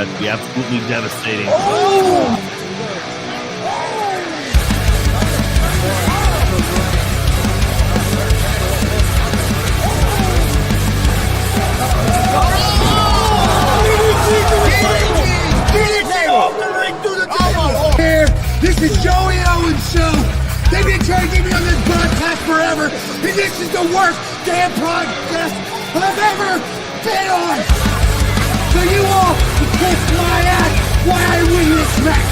That'd be absolutely devastating. Oh! This is Joey Owens' show. They've been trying to get me on this broadcast forever, and this is the worst damn podcast I've ever been on. So you all can kiss my ass while I win this match.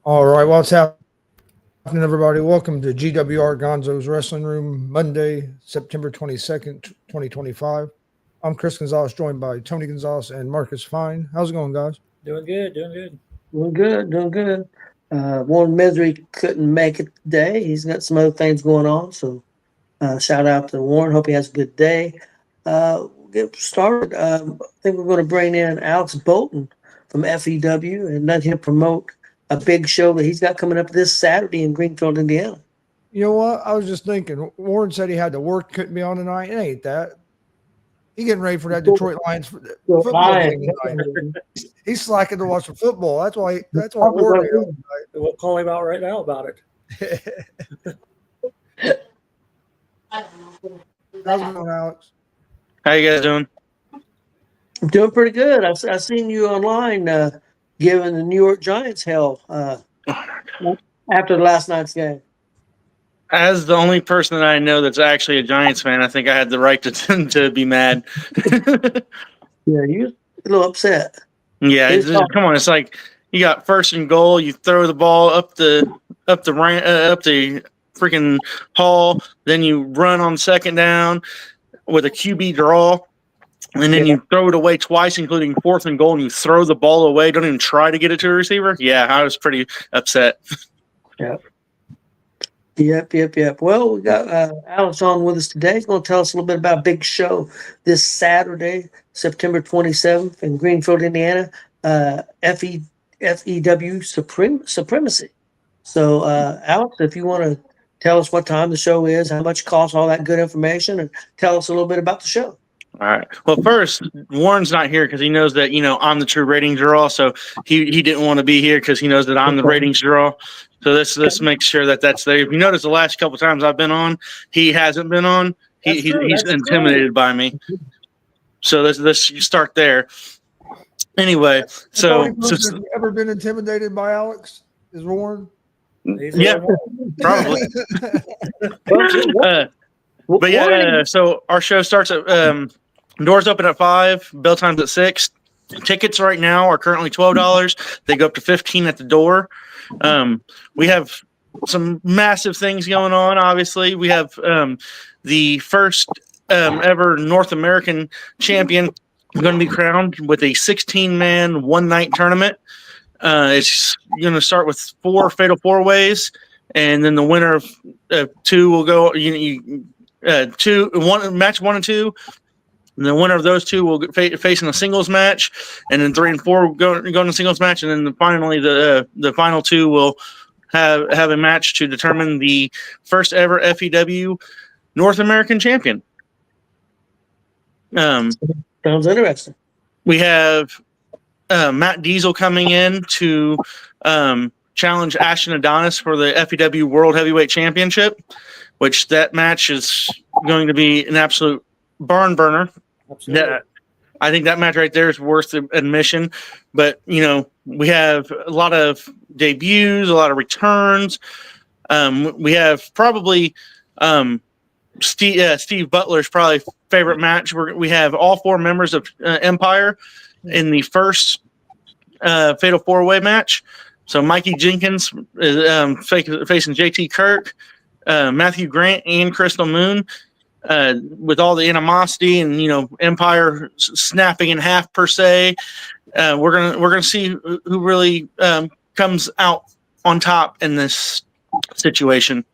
All right, what's happening, everybody? Welcome to GWR Gonzo'S Wrestling Room, Monday, September 22nd, 2025. I'm Chris Gonzo'S, joined by Tony Gonzo'S and Marcus Fine. How's it going, guys? Doing good, doing good. Doing good. Warren Misery couldn't make it today. He's got some other things going on, so shout out to Warren. Hope he has a good day. We'll get started. I think we're going to bring in Alex Bolton from FEW and let him promote a big show that he's got coming up this Saturday in Greenfield, Indiana. You know what? I was just thinking, Warren said he had to work, couldn't be on tonight. It ain't that. He getting ready for that Detroit Lions football game tonight. He's slacking to watch the football. That's why Warren is tonight. We'll call him out right now about it. How's it going, Alex? How you guys doing? I'm doing pretty good. I seen you online giving the New York Giants hell after last night's game. As the only person that I know that's actually a Giants fan, I think I had the right to be mad. Yeah, you was a little upset. Yeah, come on. It's like you got first and goal. You throw the ball up the freaking hall. Then you run on second down with a QB draw. And then you throw it away twice, including fourth and goal, and you throw the ball away. Don't even try to get it to a receiver. Yeah, I was pretty upset. Yep. Well, we got Alex on with us today. He's going to tell us a little bit about a big show this Saturday, September 27th in Greenfield, Indiana, FEW Supremacy. So, Alex, if you want to tell us what time the show is, how much it costs, all that good information, and tell us a little bit about the show. All right. Well, first, Warren's not here because he knows that, I'm the true ratings draw. So he didn't want to be here because he knows that I'm the ratings draw. So this makes sure that that's there. If you notice the last couple of times I've been on, he hasn't been on. He's intimidated by me. So let's start there. Anyway, so have you ever been intimidated by Alex? Is Warren? Yeah, probably. But yeah, so our show starts at doors open at 5, bell time's at 6. Tickets right now are currently $12. They go up to $15 at the door. We have some massive things going on. Obviously, we have the first ever North American champion going to be crowned with a 16-man one-night tournament. It's going to start with 4 fatal 4-ways, and then the winner of 2 will go. Match 1 and 2, and the winner of those 2 will face in a singles match, and then 3 and 4 will go in a singles match, and then finally the final 2 will have a match to determine the first ever FEW North American champion. Sounds interesting. We have Matt Diesel coming in to challenge Ashton Adonis for the FEW World Heavyweight Championship, which that match is going to be an absolute barn burner. Absolutely. I think that match right there is worth the admission. But, we have a lot of debuts, a lot of returns. We have probably Steve Butler's probably favorite match. We have all 4 members of Empire in the first Fatal 4-Way match. So Mikey Jenkins is facing JT Kirk, Matthew Grant, and Crystal Moon. With all the animosity and Empire snapping in half per se, we're gonna see who really comes out on top in this situation.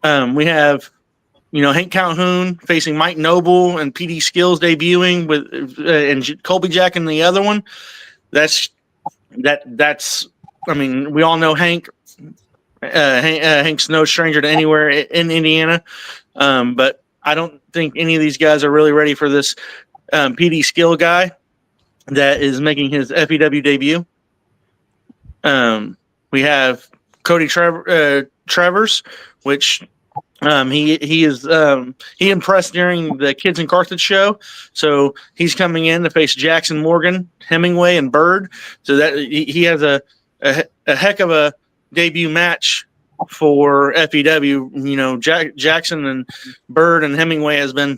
We have Hank Calhoun facing Mike Noble and PD Skills debuting with and Colby Jack in the other one. That's we all know Hank Hank's no stranger to anywhere in Indiana, but I don't think any of these guys are really ready for this PD skill guy that is making his FEW debut. We have Cody Travers, which he impressed during the Kids in Carthage show, so he's coming in to face Jackson Morgan, Hemingway, and Bird. So that he has a heck of a debut match for FEW. You know, Jackson and Bird and Hemingway has been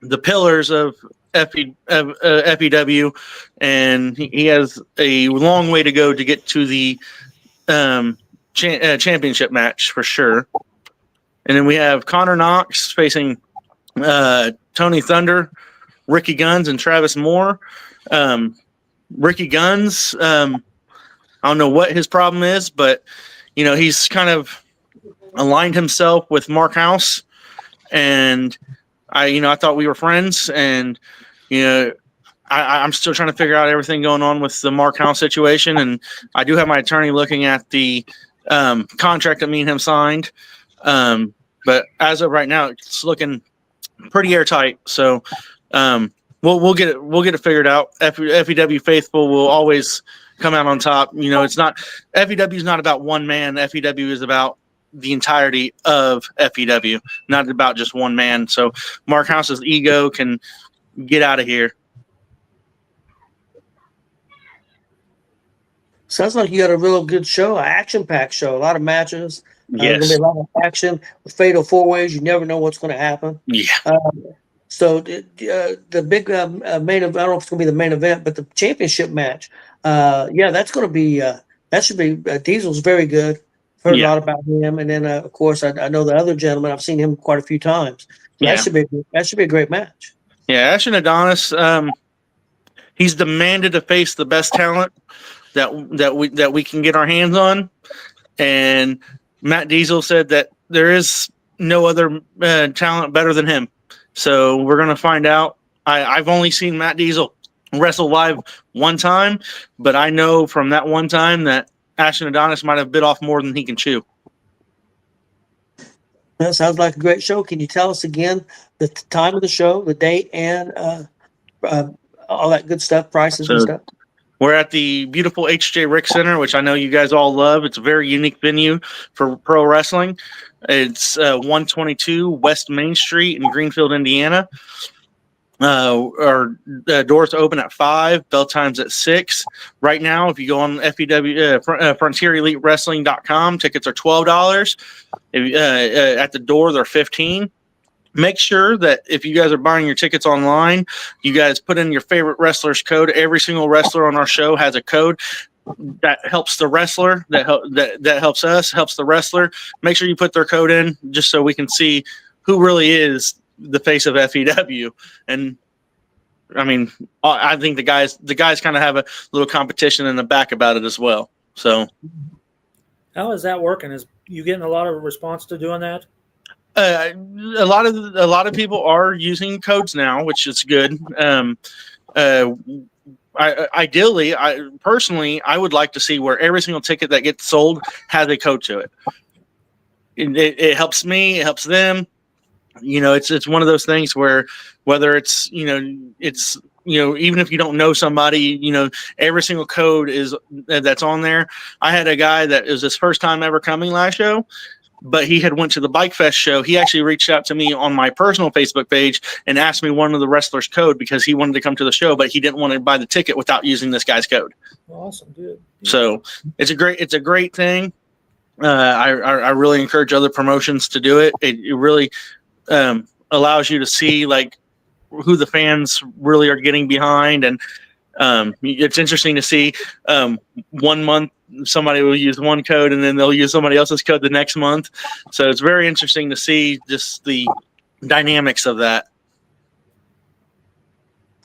the pillars of FEW, and he has a long way to go to get to the championship match for sure. And then we have Connor Knox facing Tony Thunder, Ricky Guns, and Travis Moore. Ricky Guns, I don't know what his problem is, but you know, he's kind of aligned himself with Mark House, and I thought we were friends, and you know, I'm still trying to figure out everything going on with the Mark House situation, and I do have my attorney looking at the contract that me and him signed. But as of right now, it's looking pretty airtight. So we'll get it figured out. FEW faithful will always come out on top. You know, it's not FEW is not about one man. FEW is about the entirety of FEW, not about just one man. So Mark House's ego can get out of here. Sounds like you got a real good show, an action-packed show, a lot of matches. Yes. There's going to be a lot of action with fatal four-ways. You never know what's going to happen. Yeah. So the big main event, I don't know if it's going to be the main event, but the championship match, that's going to be that should be Diesel's very good. Heard a lot about him, and then of course I know the other gentleman. I've seen him quite a few times. So that should be a great match. Yeah, Ashton Adonis, he's demanded to face the best talent that we can get our hands on, and Matt Diesel said that there is no other talent better than him. So we're gonna find out. I've only seen Matt Diesel wrestle live one time, but I know from that one time that Ashton Adonis might have bit off more than he can chew. That sounds like a great show. Can you tell us again the time of the show, the date, and all that good stuff, prices and stuff? We're at the beautiful H.J. Rick Center, which I know you guys all love. It's a very unique venue for pro wrestling. It's 122 West Main Street in Greenfield, Indiana. Our doors open at 5, bell times at 6. Right now, if you go on FEW, FrontierEliteWrestling.com, tickets are $12. At the door, they're $15. Make sure that if you guys are buying your tickets online, you guys put in your favorite wrestler's code. Every single wrestler on our show has a code that helps the wrestler, that helps us, helps the wrestler. Make sure you put their code in just so we can see who really is the face of FEW. And I mean, I think the guys kind of have a little competition in the back about it as well. So how is that working? Is you getting a lot of response to doing that? A lot of people are using codes now, which is good. Ideally, I would like to see where every single ticket that gets sold has a code to it. It helps me, it helps them. You know, it's one of those things where whether it's even if you don't know somebody, every single code that's on there. I had a guy that was his first time ever coming last show, but he had went to the Bike Fest show. He actually reached out to me on my personal Facebook page and asked me one of the wrestlers' code because he wanted to come to the show, but he didn't want to buy the ticket without using this guy's code. Awesome, dude. So it's a great thing. I really encourage other promotions to do it. It really allows you to see like who the fans really are getting behind, and it's interesting to see 1 month somebody will use one code and then they'll use somebody else's code the next month. So it's very interesting to see just the dynamics of that.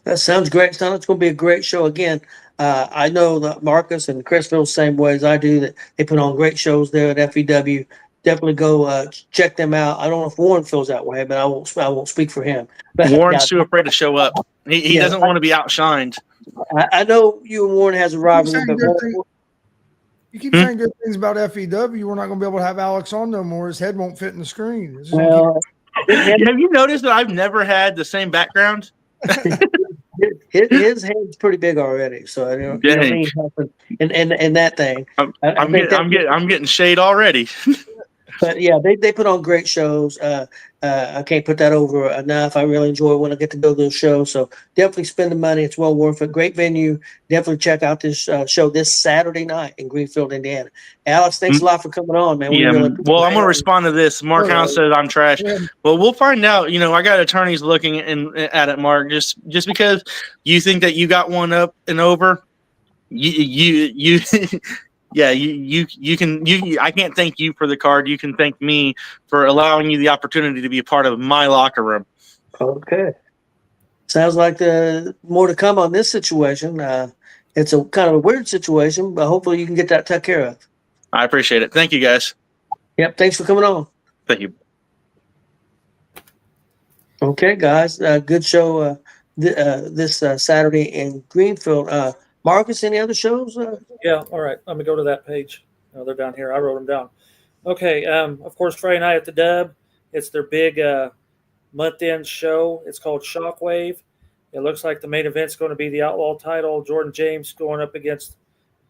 That sounds great, son. It's going to be a great show again. I know that Marcus and Chris feel the same way as I do, that they put on great shows there at FEW. Definitely go check them out. I don't know if Warren feels that way, but I won't speak for him. But, Warren's too afraid to show up. He doesn't want to be outshined. I know you and Warren has a rivalry, but You keep saying good things about FEW. We're not going to be able to have Alex on no more. His head won't fit in the screen. It's just gonna Well, Have you noticed that I've never had the same background? his head's pretty big already, so I don't, you don't Dang. need help in that thing. I'm, I I'm think getting I'm getting shade already. But yeah, they put on great shows. I can't put that over enough. I really enjoy when I get to go to those shows. So definitely spend the money. It's well worth it. Great venue. Definitely check out this show this Saturday night in Greenfield, Indiana. Alex, thanks a lot for coming on, man. We Yeah. really Well, I'm appreciate gonna it. respond to this. Mark House says I'm trash. Yeah. Well, we'll find out. You know, I got attorneys looking at it, Mark. Just because you think that you got one up and over, you yeah, you can I can't thank you for the card. You can thank me for allowing you the opportunity to be a part of my locker room. Okay. Sounds like more to come on this situation. It's a kind of a weird situation, but hopefully you can get that taken care of. I appreciate it. Thank you, guys. Yep. Thanks for coming on. Thank you. Okay, guys. Good show this Saturday in Greenfield. Marcus, any other shows? Yeah, all right. Let me go to that page. No, they're down here. I wrote them down. Okay. Of course, Friday night at the Dub. It's their big month-end show. It's called Shockwave. It looks like the main event's going to be the Outlaw title. Jordan James going up against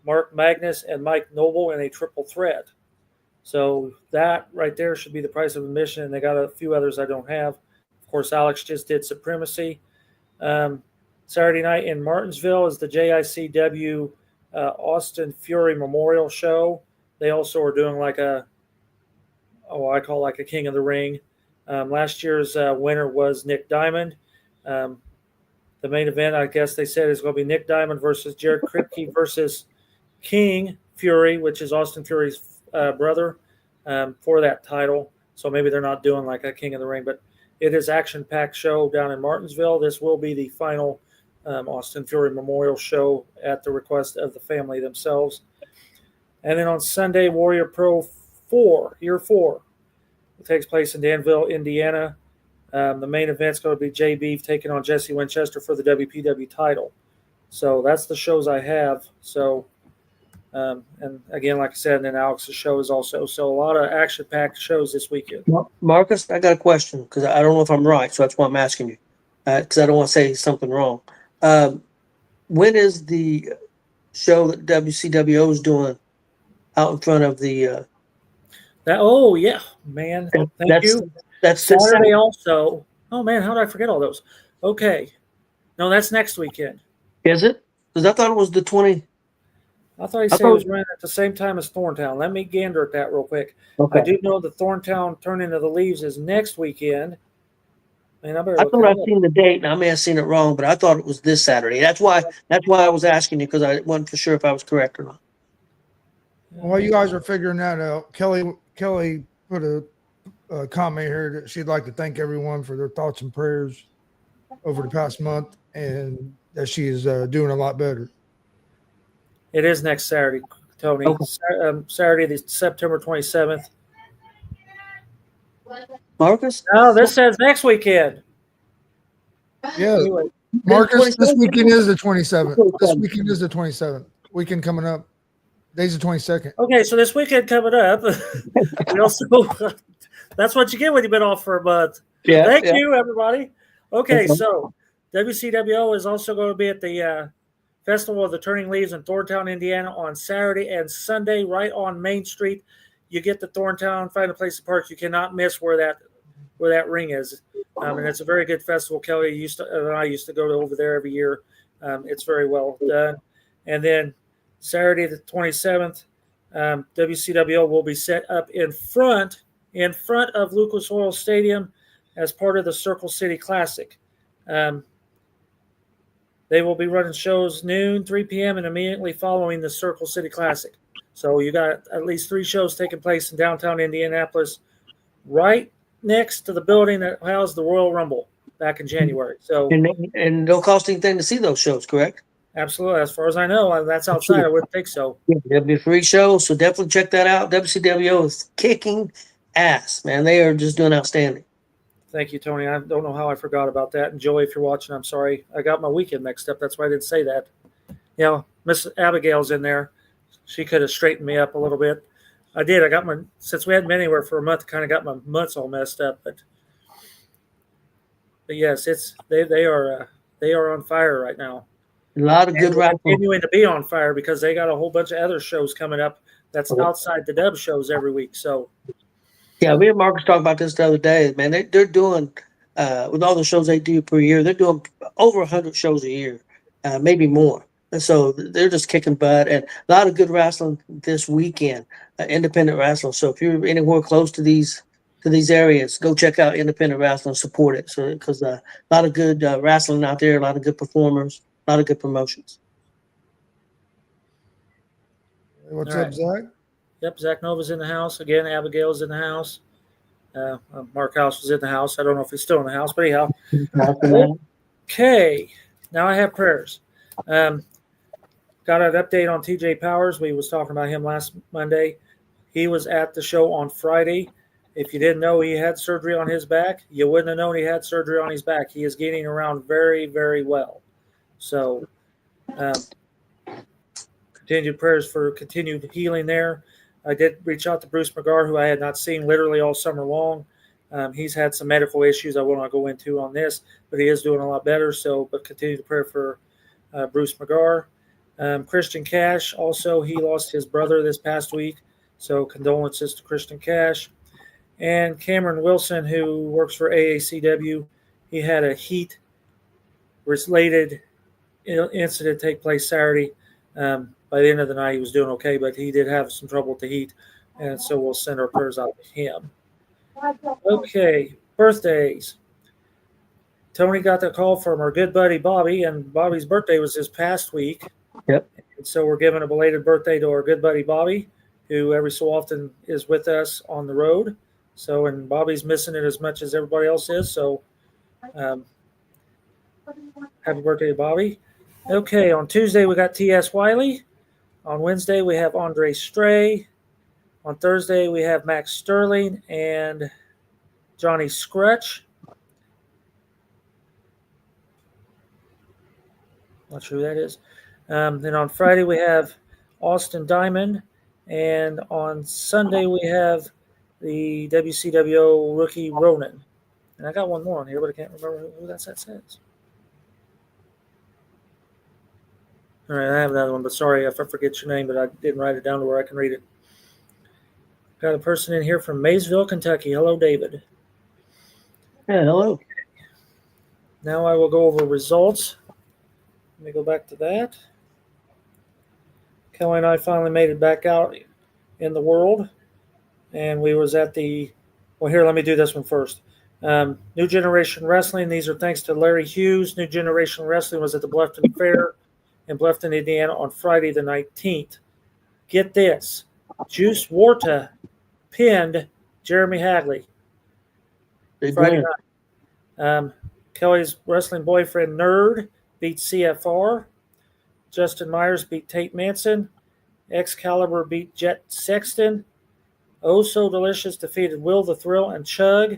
Mark Magnus and Mike Noble in a triple threat. So that right there should be the price of admission. And they got a few others I don't have. Of course, Alex just did Supremacy. Saturday night in Martinsville is the JICW Austin Fury Memorial Show. They also are doing like I call like a King of the Ring. Last year's winner was Nick Diamond. The main event, I guess they said, is going to be Nick Diamond versus Jared Kripke versus King Fury, which is Austin Fury's brother, for that title. So maybe they're not doing like a King of the Ring, but it is action-packed show down in Martinsville. This will be the final Austin Fury Memorial Show at the request of the family themselves. And then on Sunday, Warrior Pro 4, Year 4. It takes place in Danville, Indiana. The main event's going to be Jay Beef taking on Jesse Winchester for the WPW title. So that's the shows I have. So, and again, like I said, and then Alex's show is also. So a lot of action-packed shows this weekend. Marcus, I got a question because I don't know if I'm right, so that's why I'm asking you, because I don't want to say something wrong. When is the show that WCWO is doing out in front of the? Oh yeah, man! Thank you. That's Saturday also. Oh man, how did I forget all those? Okay, no, that's next weekend. Is it? Because I thought it was the 20. I thought he said it was running at the same time as Thorntown. Let me gander at that real quick. Okay. I do know the Thorntown Turn Into the Leaves is next weekend. Man, I thought I'd seen the date, and I may have seen it wrong, but I thought it was this Saturday. That's why I was asking you, because I wasn't for sure if I was correct or not. While you guys are figuring that out, Kelly put a comment here that she'd like to thank everyone for their thoughts and prayers over the past month, and that she is doing a lot better. It is next Saturday, Tony. Okay. Saturday, the September 27th. Marcus? No, this says next weekend. Yeah, Anyway, Marcus, this weekend is the 27th. This weekend is the 27th. Weekend coming up. Day's the 22nd. okay, so this weekend coming up, we also, that's what you get when you've been off for a month. Yeah. Thank you, everybody. Okay, Okay. so WCWO is also going to be at the Festival of the Turning Leaves in Thorntown, Indiana on Saturday and Sunday, right on Main Street. You get to Thorntown, find a place to park. You cannot miss where that ring is. And it's a very good festival. Kelly I used to go over there every year. It's very well done. And then Saturday the 27th, WCWO will be set up in front of Lucas Oil Stadium as part of the Circle City Classic. They will be running shows noon, 3 p.m., and immediately following the Circle City Classic. So you got at least 3 shows taking place in downtown Indianapolis, right next to the building that housed the Royal Rumble back in January. So And no cost anything to see those shows, correct? absolutely, as far as I know, that's outside. I wouldn't think so. Yeah, there'll be a free show, so definitely check that out. WCWO is kicking ass, man. They are just doing outstanding. Thank you, Tony. I don't know how I forgot about that. And Joey, if you're watching, I'm sorry. I got my weekend mixed up. That's why I didn't say that. Miss Abigail's in there. she could have straightened me up a little bit. I did. I got since we hadn't been anywhere for a month, I kind of got my months all messed up. But yes, they are on fire right now. A lot of good wrestling. Continuing to be on fire because they got a whole bunch of other shows coming up that's outside the dub shows every week. So yeah, me and Marcus talked about this the other day. Man, they're doing with all the shows they do per year, they're doing over 100 shows a year, maybe more. And so they're just kicking butt, and a lot of good wrestling this weekend, independent wrestling. So if you're anywhere close to these areas, go check out independent wrestling, support it. So because a lot of good wrestling out there, a lot of good performers, a lot of good promotions. What's up, Zach? Yep, Zach Nova's in the house again. Abigail's in the house. Mark House was in the house. I don't know if he's still in the house, but anyhow. Okay, now I have prayers. Got an update on TJ Powers. We was talking about him last Monday. He was at the show on Friday. If you didn't know he had surgery on his back, you wouldn't have known he had surgery on his back. He is getting around very, very well. So continued prayers for continued healing there. I did reach out to Bruce McGar, who I had not seen literally all summer long. He's had some medical issues I will not go into on this, but he is doing a lot better. So, but continue to pray for Bruce McGar. Christian Cash, also, he lost his brother this past week. So condolences to Christian Cash. And Cameron Wilson, who works for AACW, he had a heat-related incident take place Saturday. By the end of the night, he was doing okay, but he did have some trouble with the heat, and so we'll send our prayers out to him. Okay, birthdays. Tony got the call from our good buddy Bobby, and Bobby's birthday was this past week. Yep. And so we're giving a belated birthday to our good buddy Bobby, who every so often is with us on the road. So, and Bobby's missing it as much as everybody else is. So, happy birthday to Bobby. Okay, on Tuesday we got T.S. Wiley. On Wednesday we have Andre Stray. On Thursday we have Max Sterling and Johnny Scrutch. Not sure who that is. Then on Friday we have Austin Diamond. And on Sunday we have the WCWO rookie Ronan. And I got one more on here, but I can't remember who that says. All right, I have another one, but sorry if I forget your name, but I didn't write it down to where I can read it. Got a person in here from Maysville, Kentucky. Hello, David. Yeah, hello. Now I will go over results. Let me go back to that. Kelly and I finally made it back out in the world, and we was at the, well, here, let me do this one first. New Generation Wrestling, these are thanks to Larry Hughes. New Generation Wrestling was at the Bluffton Fair in Bluffton, Indiana on Friday the 19th. Get this. Juice Warta pinned Jeremy Hagley Friday night. Kelly's wrestling boyfriend Nerd beat CFR. Justin Myers beat Tate Manson. Excalibur beat Jet Sexton. Oh So Delicious defeated Will the Thrill and Chug.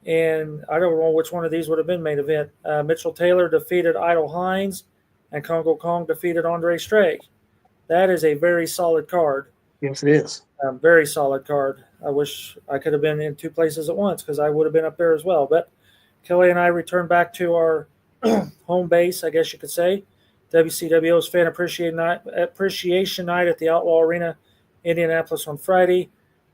And I don't know which one of these would have been main event. Mitchell Taylor defeated Idle Hines. And Congo Kong defeated Andre Stray. That is a very solid card. Yes, it is. Very solid card. I wish I could have been in two places at once because I would have been up there as well. But Kelly and I returned back to our home base, I guess you could say. WCWO's Fan Appreciation Night at the Outlaw Arena, Indianapolis on Friday.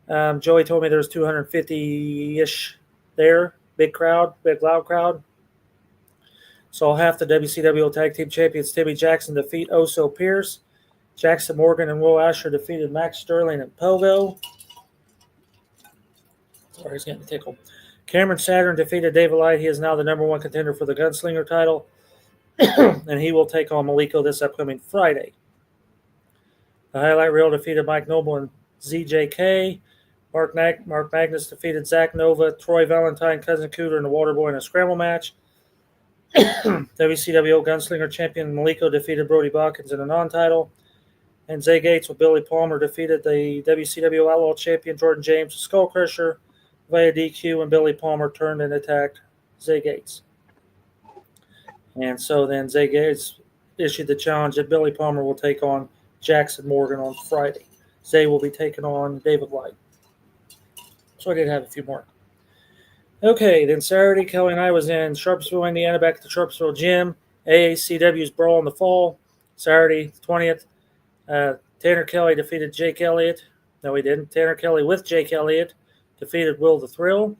Joey told me there was 250-ish there. Big crowd, big loud crowd. Saw half the WCW Tag Team Champions Timmy Jackson defeat Oso Pierce. Jackson Morgan and Will Asher defeated Max Sterling and Pogo. Sorry, he's getting tickled. Cameron Saturn defeated David Light. He is now the number one contender for the Gunslinger title. And he will take on Maliko this upcoming Friday. The Highlight Reel defeated Mike Noble and ZJK. Mark Magnus defeated Zach Nova, Troy Valentine, Cousin Cooter, and the Waterboy in a scramble match. WCW Gunslinger champion Maliko defeated Brody Botkins in a non-title. And Zay Gates with Billy Palmer defeated the WCW Outlaw champion Jordan James Skull Crusher via DQ, and Billy Palmer turned and attacked Zay Gates. And so then Zay Gates issued the challenge that Billy Palmer will take on Jackson Morgan on Friday. Zay will be taking on David White. So I did have a few more. Okay, then Saturday, Kelly and I was in Sharpsville, Indiana, back at the Sharpsville gym. AACW's Brawl in the Fall. Saturday, the 20th. Tanner Kelly defeated Jake Elliott. No, he didn't. Tanner Kelly with Jake Elliott defeated Will the Thrill.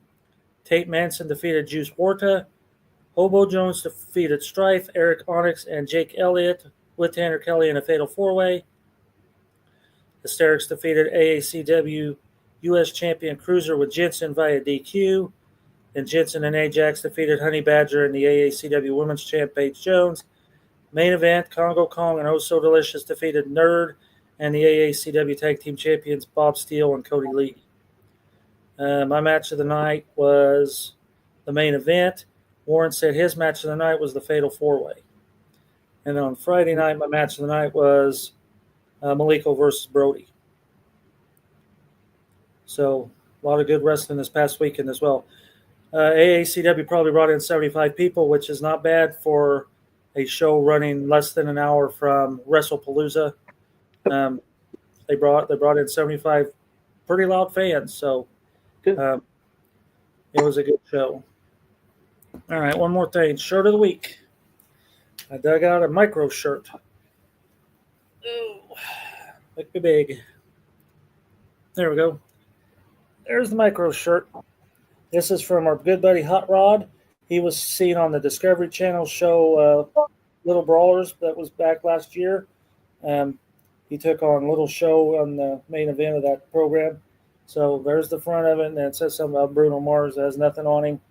Tate Manson defeated Juice Horta. Hobo Jones defeated Strife, Eric Onyx, and Jake Elliott with Tanner Kelly in a fatal four-way. Hysterics defeated AACW U.S. Champion Cruiser with Jensen via DQ. And Jensen and Ajax defeated Honey Badger and the AACW Women's Champ Paige Jones. Main event, Congo Kong and Oh So Delicious defeated Nerd and the AACW Tag Team Champions Bob Steele and Cody Lee. My match of the night was the main event. Warren said his match of the night was the Fatal 4-Way. And then on Friday night, my match of the night was Maliko versus Brody. So a lot of good wrestling this past weekend as well. AACW probably brought in 75 people, which is not bad for a show running less than an hour from WrestlePalooza. They brought in 75 pretty loud fans, so it was a good show. All right, one more thing. Shirt of the week. I dug out a micro shirt. Oh, make me big. There we go. There's the micro shirt. This is from our good buddy Hot Rod. He was seen on the Discovery Channel show Little Brawlers that was back last year. He took on Little Show on the main event of that program. So there's the front of it, and it says something about Bruno Mars. It has nothing on him.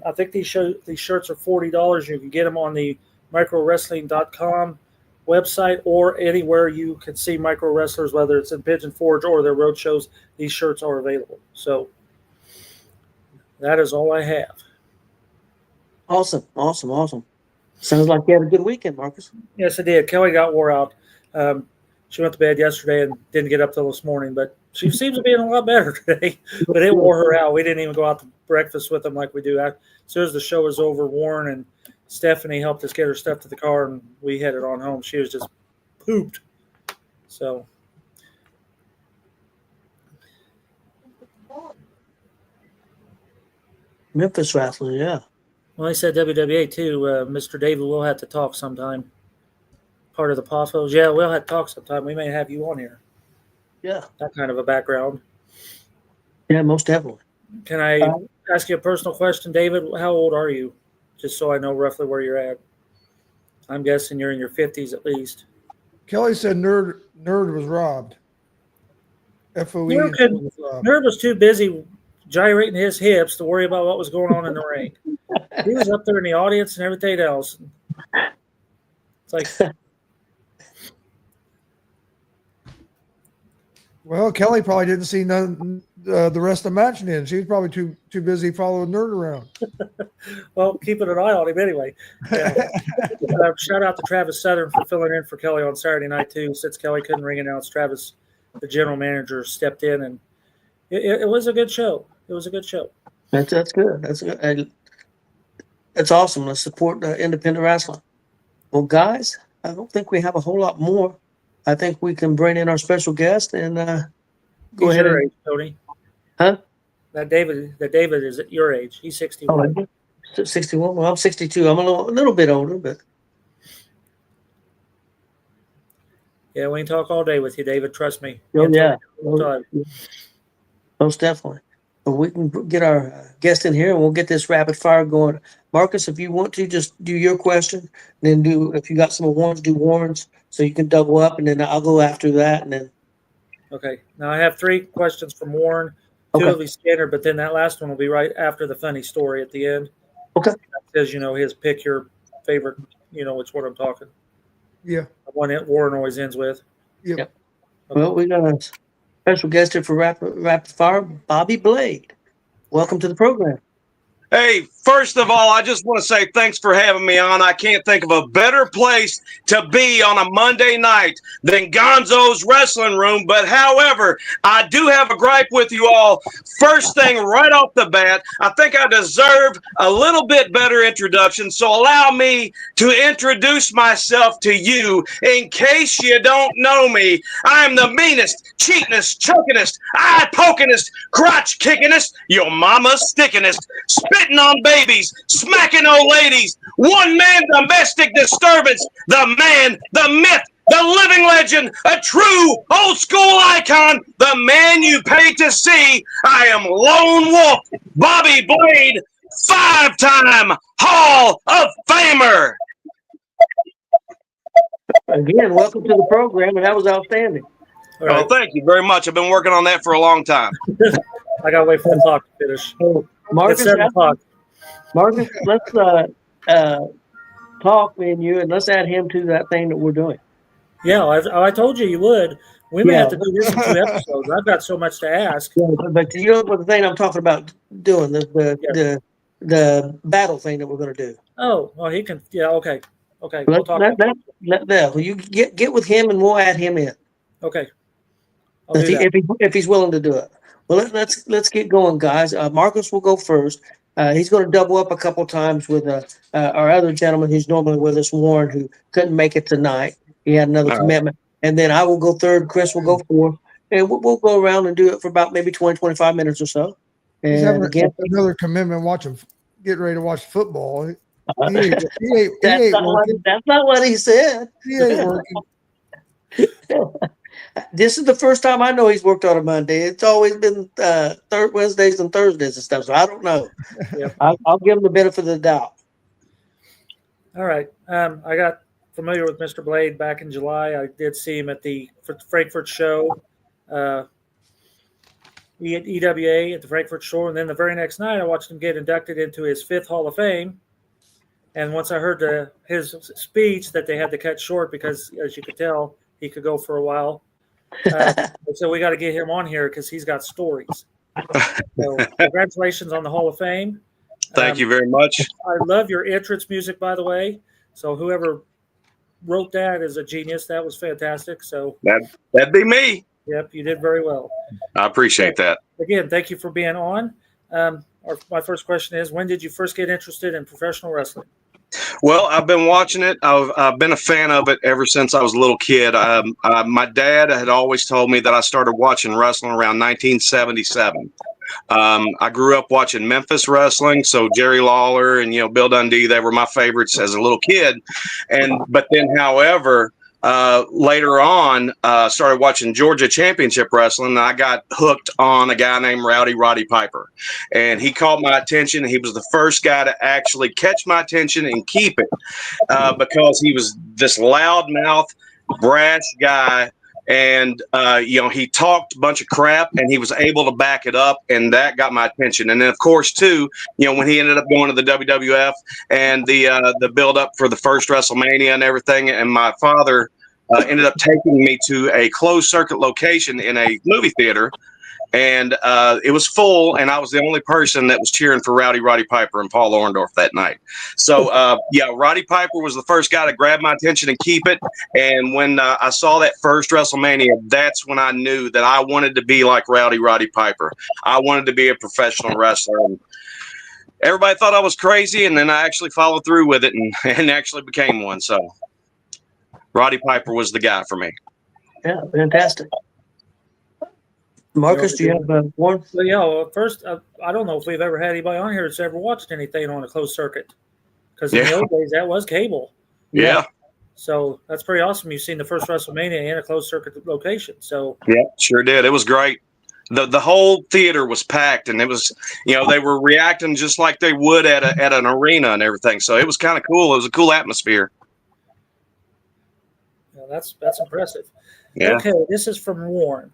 I think these shirts are $40. You can get them on the microwrestling.com website or anywhere you can see micro wrestlers, whether it's in Pigeon Forge or their road shows. These shirts are available. So that is all I have. Awesome. Sounds like you had a good weekend, Marcus. Yes, I did. Kelly got wore out. She went to bed yesterday and didn't get up till this morning, but she seems to be in a lot better today. But it wore her out. We didn't even go out to breakfast with them like we do. As soon as the show was over, Warren and Stephanie helped us get her stuff to the car, and we headed on home. She was just pooped. So Memphis wrestling, yeah. well, he said WWA too. Mr. David will have to talk sometime. Part of the Poffos. Yeah, we'll have to talk sometime. We may have you on here. Yeah. That kind of a background. Yeah, most definitely. Can I ask you a personal question, David? How old are you? Just so I know roughly where you're at. I'm guessing you're in your 50s at least. Kelly said Nerd was robbed. FOE. Nerd was too busy gyrating his hips to worry about what was going on in the ring. He was up there in the audience and everything else. It's like, well, Kelly probably didn't see the rest of the match then. She was probably too busy following Nerd around. well, keeping an eye on him anyway. Yeah. Shout out to Travis Southern for filling in for Kelly on Saturday night too. Since Kelly couldn't ring announce, Travis, the general manager, stepped in, and it was a good show. It was a good show. That's good. That's good. That's awesome. Let's support independent wrestling. Well, guys, I don't think we have a whole lot more. I think we can bring in our special guest and go ahead. Your age, Tony. Huh? That David is at your age. He's 61. Oh, 61. Well, I'm 62. I'm a little bit older, but yeah, we can talk all day with you, David. Trust me. Oh, yeah, most definitely. But we can get our guest in here, and we'll get this rapid fire going. Marcus, if you want to, just do your question, then if you got some Warrens, do Warrens, so you can double up, and then I'll go after that, and then. Okay. Now I have 3 questions from Warren. 2 will be standard, but then that last one will be right after the funny story at the end. Okay. That says, his pick your favorite, which one I'm talking. Yeah. The one that Warren always ends with. Yep. Okay. Well, we got a special guest here for rapid fire, Bobby Blade. Welcome to the program. Hey, first of all, I just want to say thanks for having me on. I can't think of a better place to be on a Monday night than Gonzo's Wrestling Room. But however, I do have a gripe with you all. First thing right off the bat, I think I deserve a little bit better introduction. So allow me to introduce myself to you in case you don't know me. I am the meanest, cheatingest, chokingest, eye-pokingest, crotch-kickingest, your mama's stickingest, spitting on babies, smacking old ladies, one-man domestic disturbance, the man, the myth, the living legend, a true old-school icon, the man you paid to see. I am Lone Wolf, Bobby Blade, 5-time Hall of Famer. Again, welcome to the program, and that was outstanding. All right. Oh, thank you very much. I've been working on that for a long time. I gotta wait for the clock to finish. So, Marcus, It's 7 o'clock. Marcus, let's talk, me and you, and let's add him to that thing that we're doing. Yeah, I told you would. We may Yeah. have to do this in 2 episodes. I've got so much to ask. Yeah, but you know what the thing I'm talking about doing, the battle thing that we're going to do. Oh, well, he can. Yeah, okay. Okay, we'll talk. Well, you get with him, and we'll add him in. Okay. I'll do that. If he's willing to do it. Well, let's get going, guys. Marcus will go first. He's going to double up a couple times with our other gentleman who's normally with us, Warren, who couldn't make it tonight. He had another commitment. And then I will go third. Chris will go fourth. And we'll go around and do it for about maybe 20, 25 minutes or so. He's And having again, another commitment getting ready to watch football. He that's ain't working. not what he said. He ain't working. This is the first time I know he's worked on a Monday. It's always been third Wednesdays and Thursdays and stuff. So I don't know. Yep. I'll give him the benefit of the doubt. All right. I got familiar with Mr. Blade back in July. I did see him at the Frankfurt show, EWA at the Frankfurt show. And then the very next night, I watched him get inducted into his 5th Hall of Fame. And once I heard his speech that they had to cut short because, as you could tell, he could go for a while. So we got to get him on here because he's got stories. So congratulations on the Hall of Fame. Thank you very much. I love your entrance music, by the way. So whoever wrote that is a genius. That was fantastic. So That'd be me. Yep, you did very well. I appreciate that. Again, thank you for being on. My first question is, when did you first get interested in professional wrestling? Well, I've been watching it. I've been a fan of it ever since I was a little kid. My dad had always told me that I started watching wrestling around 1977. I grew up watching Memphis wrestling, so Jerry Lawler and Bill Dundee, they were my favorites as a little kid. But then, however, later on, started watching Georgia Championship Wrestling, and I got hooked on a guy named Roddy Piper. And he caught my attention. He was the first guy to actually catch my attention and keep it because he was this loudmouth, brash guy. And, he talked a bunch of crap and he was able to back it up. And that got my attention. And then, of course, too, when he ended up going to the WWF and the build up for the first WrestleMania and everything. And my father ended up taking me to a closed circuit location in a movie theater. And it was full, and I was the only person that was cheering for Roddy Piper and Paul Orndorff that night. So, Roddy Piper was the first guy to grab my attention and keep it. And when I saw that first WrestleMania, that's when I knew that I wanted to be like Roddy Piper. I wanted to be a professional wrestler. And everybody thought I was crazy, and then I actually followed through with it and actually became one. So, Roddy Piper was the guy for me. Yeah, fantastic. Marcus, do you have one? Well, first, I don't know if we've ever had anybody on here that's ever watched anything on a closed circuit. Because in the old days, that was cable. Yeah. So that's pretty awesome. You've seen the first WrestleMania in a closed circuit location. So yeah, sure did. It was great. The whole theater was packed, and it was, they were reacting just like they would at an arena and everything. So it was kind of cool. It was a cool atmosphere. Yeah, that's impressive. Yeah. Okay, this is from Warren.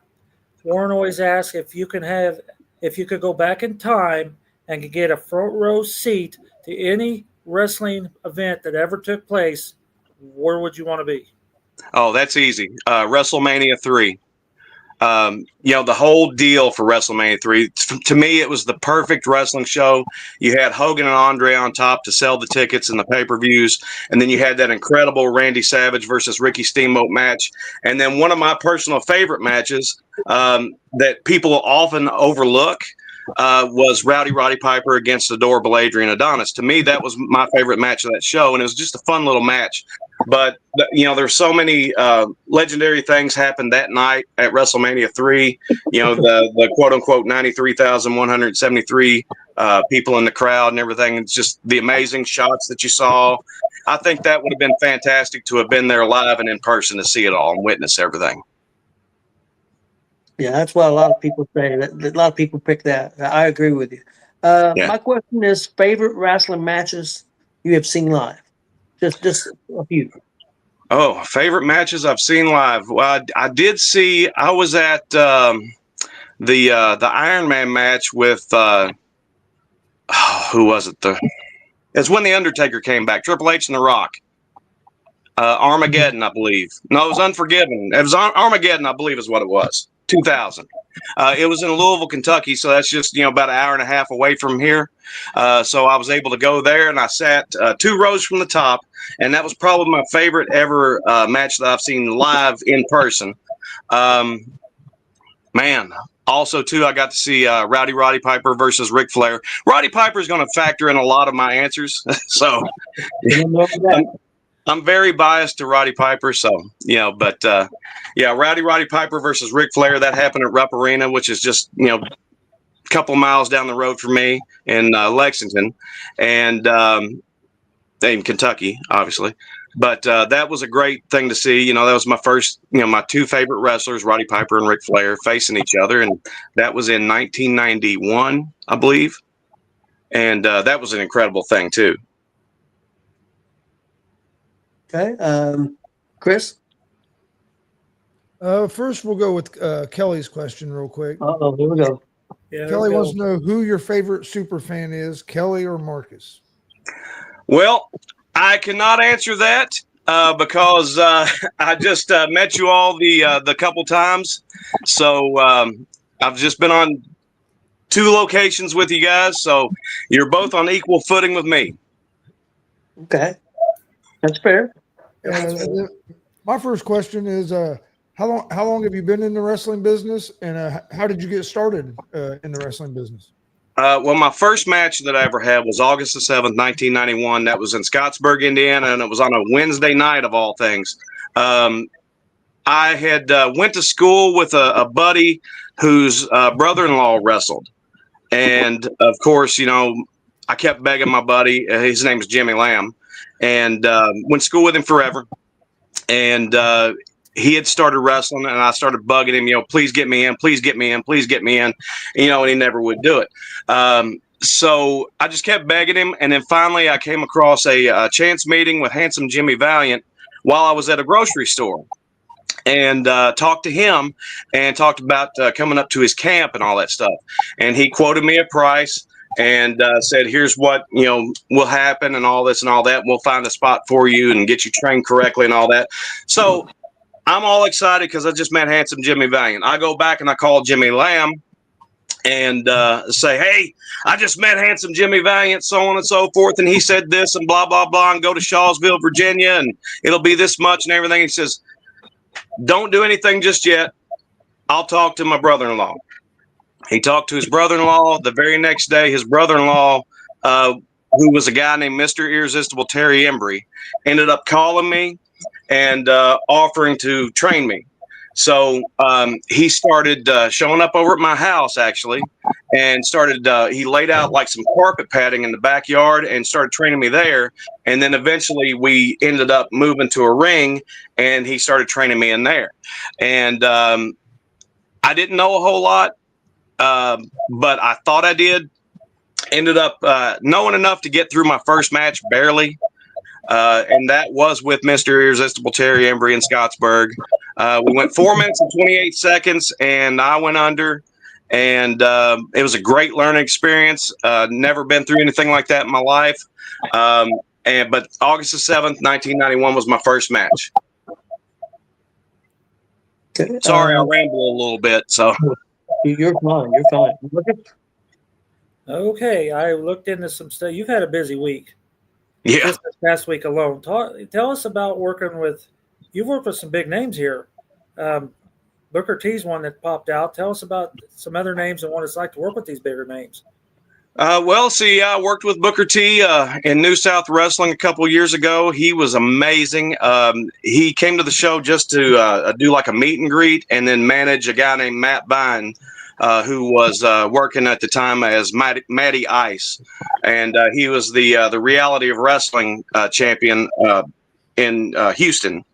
Warren always asks if you could go back in time and could get a front row seat to any wrestling event that ever took place, where would you want to be? Oh, that's easy. WrestleMania 3. The whole deal for WrestleMania 3, to me, it was the perfect wrestling show. You had Hogan and Andre on top to sell the tickets and the pay-per-views. And then you had that incredible Randy Savage versus Ricky Steamboat match. And then one of my personal favorite matches that people often overlook was Roddy Piper against Adorable Adrian Adonis. To me, that was my favorite match of that show. And it was just a fun little match. But, there's so many legendary things happened that night at WrestleMania 3. The quote-unquote 93,173 people in the crowd and everything. It's just the amazing shots that you saw. I think that would have been fantastic to have been there live and in person to see it all and witness everything. Yeah, that's what a lot of people say. A lot of people pick that. I agree with you. My question is, favorite wrestling matches you have seen live? Just a few. Oh, favorite matches I've seen live. Well, I did see. I was at the Iron Man match with who was it? It's when the Undertaker came back. Triple H and The Rock. Armageddon, I believe. No, it was Unforgiven. It was Armageddon, I believe, is what it was. 2000. It was in Louisville, Kentucky, so that's just about an hour and a half away from here. So I was able to go there, and I sat 2 rows from the top, and that was probably my favorite ever match that I've seen live in person. Also, too, I got to see Roddy Piper versus Ric Flair. Roddy Piper is going to factor in a lot of my answers, so I'm very biased to Roddy Piper, so Roddy Piper versus Ric Flair, that happened at Rupp Arena, which is just a couple miles down the road from me in Lexington, and in Kentucky, obviously. But that was a great thing to see. That was my first, my 2 favorite wrestlers, Roddy Piper and Ric Flair, facing each other, and that was in 1991, I believe, and that was an incredible thing too. Okay, Chris? First, we'll go with Kelly's question real quick. Uh-oh, here we go. Yeah, Kelly wants to know who your favorite super fan is, Kelly or Marcus? Well, I cannot answer that because I just met you all the couple times. So I've just been on 2 locations with you guys. So you're both on equal footing with me. Okay, that's fair. My first question is, how long have you been in the wrestling business, and how did you get started in the wrestling business? Well, my first match that I ever had was August the 7th, 1991. That was in Scottsburg, Indiana, and it was on a Wednesday night of all things. I had went to school with a buddy whose brother-in-law wrestled. And, of course, I kept begging my buddy. His name is Jimmy Lamb. And went to school with him forever. And he had started wrestling, and I started bugging him, please get me in, please get me in, please get me in, and he never would do it. So I just kept begging him, and then finally I came across a chance meeting with Handsome Jimmy Valiant while I was at a grocery store, and talked to him and talked about coming up to his camp and all that stuff. And he quoted me a price and said, here's what, will happen and all this and all that. We'll find a spot for you and get you trained correctly and all that. So I'm all excited because I just met Handsome Jimmy Valiant. I go back and I call Jimmy Lamb and say, hey, I just met Handsome Jimmy Valiant, so on and so forth. And he said this and blah, blah, blah, and go to Shawsville, Virginia, and it'll be this much and everything. He says, don't do anything just yet. I'll talk to my brother-in-law. He talked to his brother-in-law. The very next day, his brother-in-law, who was a guy named Mr. Irresistible Terry Embry, ended up calling me and offering to train me. So he started showing up over at my house, actually, and started, he laid out like some carpet padding in the backyard and started training me there. And then eventually we ended up moving to a ring, and he started training me in there. And I didn't know a whole lot, but I thought I did. Ended up knowing enough to get through my first match, barely. And that was with Mr. Irresistible Terry Embry in Scottsburg. We went 4 minutes and 28 seconds, and I went under. And it was a great learning experience. Never been through anything like that in my life. But August the 7th, 1991 was my first match. Okay. Sorry, I ramble a little bit. So You're fine. You're fine. Okay, I looked into some stuff. You've had a busy week. yeah. Just this past week alone. Tell us about working with. You've worked with some big names here. Booker T's one that popped out. Tell us about some other names and what it's like to work with these bigger names. Well, see, I worked with Booker T in New South Wrestling a couple of years ago. He was amazing. He came to the show just to do like a meet and greet and then manage a guy named Matt Bine, who was working at the time as Matty Ice. And he was the Reality of Wrestling champion in Houston.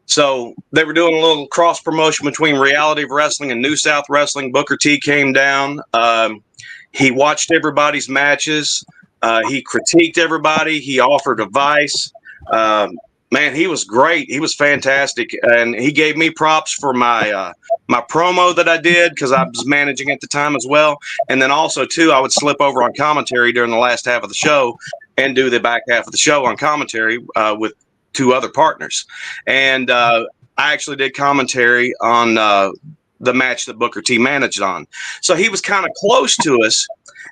So they were doing a little cross promotion between Reality of Wrestling and New South Wrestling. Booker T came down. He watched everybody's matches. He critiqued everybody. He offered advice. Man, he was great. He was fantastic, and he gave me props for my my promo that I did because I was managing at the time as well. And then also too, I would slip over on commentary during the last half of the show and do the back half of the show on commentary with two other partners. And I actually did commentary on the match that Booker T managed on. So he was kind of close to us,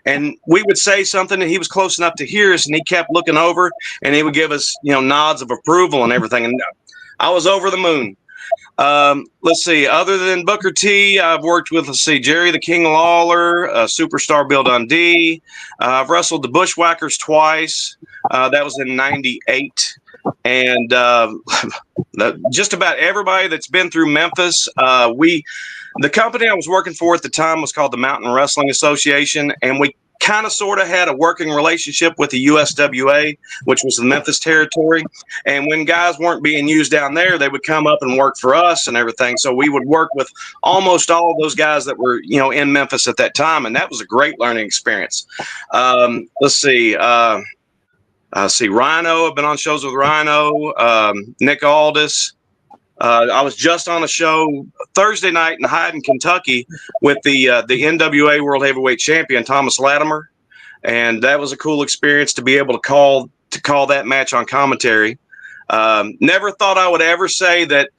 and we would say something and he was close enough to hear us, and he kept looking over and he would give us, nods of approval and everything. And I was over the moon. Let's see, other than Booker T, I've worked with, Jerry the King Lawler, Superstar Bill Dundee. I've wrestled the Bushwhackers twice. That was in 98. And just about everybody that's been through Memphis, the company I was working for at the time was called the Mountain Wrestling Association, and we kind of sort of had a working relationship with the USWA, which was the Memphis territory. And when guys weren't being used down there, they would come up and work for us and everything. So we would work with almost all of those guys that were, in Memphis at that time, and that was a great learning experience. Let's see. Rhino. I've been on shows with Rhino, Nick Aldis. I was just on a show Thursday night in Hyden, Kentucky, with the NWA World Heavyweight Champion Thomas Latimer, and that was a cool experience to be able to call that match on commentary. Never thought I would ever say that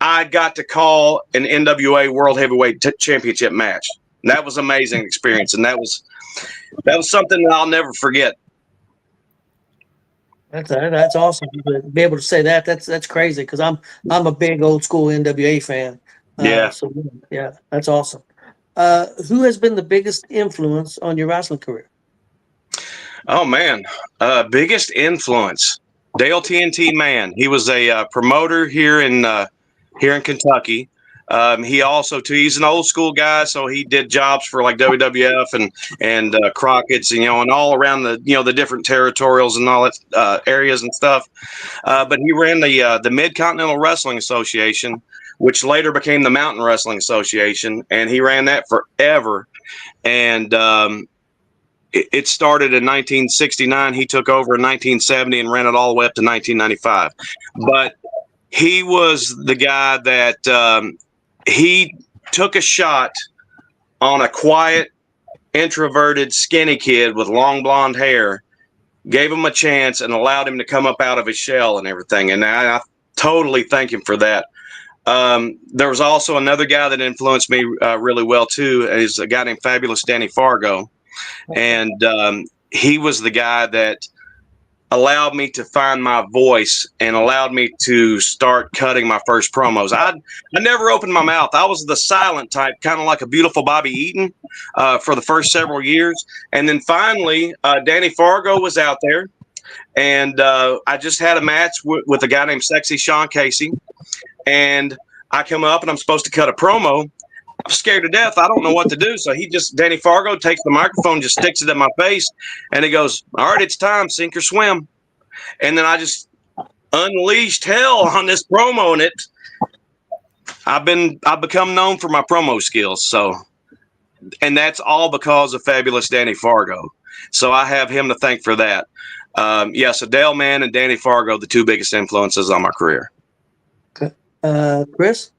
I got to call an NWA World Heavyweight Championship match. That was an amazing experience, and that was something that I'll never forget. That's awesome to be able to say that. That's crazy because I'm a big old school NWA fan. Yeah. So yeah, that's awesome. Who has been the biggest influence on your wrestling career? Oh man, biggest influence, Dale TNT Mann. He was a promoter here in Kentucky. He also too, he's an old school guy, so he did jobs for like WWF and Crockett's, and all around the the different territorials and all that areas and stuff. But he ran the Mid-Continental Wrestling Association, which later became the Mountain Wrestling Association, and he ran that forever. And it started in 1969. He took over in 1970 and ran it all the way up to 1995. But he was the guy that he took a shot on a quiet, introverted, skinny kid with long blonde hair, gave him a chance, and allowed him to come up out of his shell and everything. And I totally thank him for that. There was also another guy that influenced me really well too. Is a guy named Fabulous Danny Fargo. And he was the guy that allowed me to find my voice and allowed me to start cutting my first promos. I never opened my mouth. I was the silent type, kind of like a beautiful Bobby Eaton for the first several years. And then finally, Danny Fargo was out there. And I just had a match with a guy named Sexy Sean Casey. And I come up and I'm supposed to cut a promo. I'm scared to death. I don't know what to do. So Danny Fargo takes the microphone, just sticks it in my face, and he goes, "All right, it's time, sink or swim." And then I just unleashed hell on this promo, and I've become known for my promo skills. So, and that's all because of Fabulous Danny Fargo. So I have him to thank for that. So Dale Mann and Danny Fargo, the two biggest influences on my career. Okay. Chris?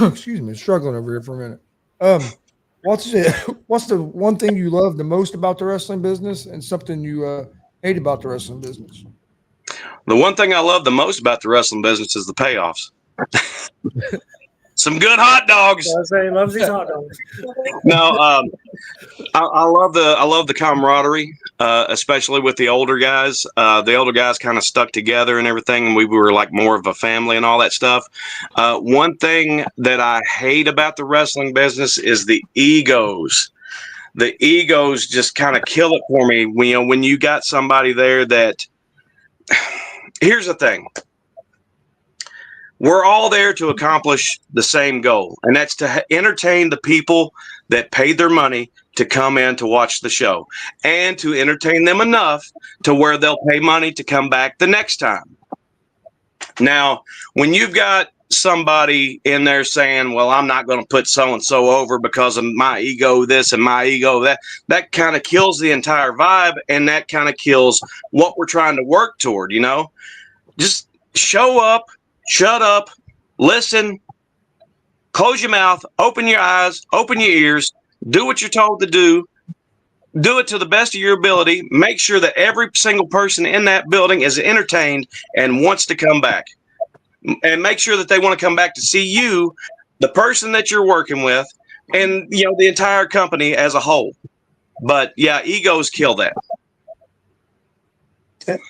Excuse me, struggling over here for a minute. What's the one thing you love the most about the wrestling business, and something you hate about the wrestling business? The one thing I love the most about the wrestling business is the payoffs. Some good hot dogs. I say he loves these hot dogs. No, I love the camaraderie, especially with the older guys. The older guys kind of stuck together and everything, and we were like more of a family and all that stuff. One thing that I hate about the wrestling business is the egos. The egos just kind of kill it for me. When you got somebody there that. Here's the thing. We're all there to accomplish the same goal, and that's to entertain the people that paid their money to come in to watch the show and to entertain them enough to where they'll pay money to come back the next time. Now, when you've got somebody in there saying, well, I'm not going to put so-and-so over because of my ego this and my ego that kind of kills the entire vibe, and that kind of kills what we're trying to work toward, Just show up. Shut up, listen, close your mouth, open your eyes, open your ears, do what you're told to do it to the best of your ability. Make sure that every single person in that building is entertained and wants to come back. And make sure that they want to come back to see you, the person that you're working with, and the entire company as a whole. But yeah, egos kill that.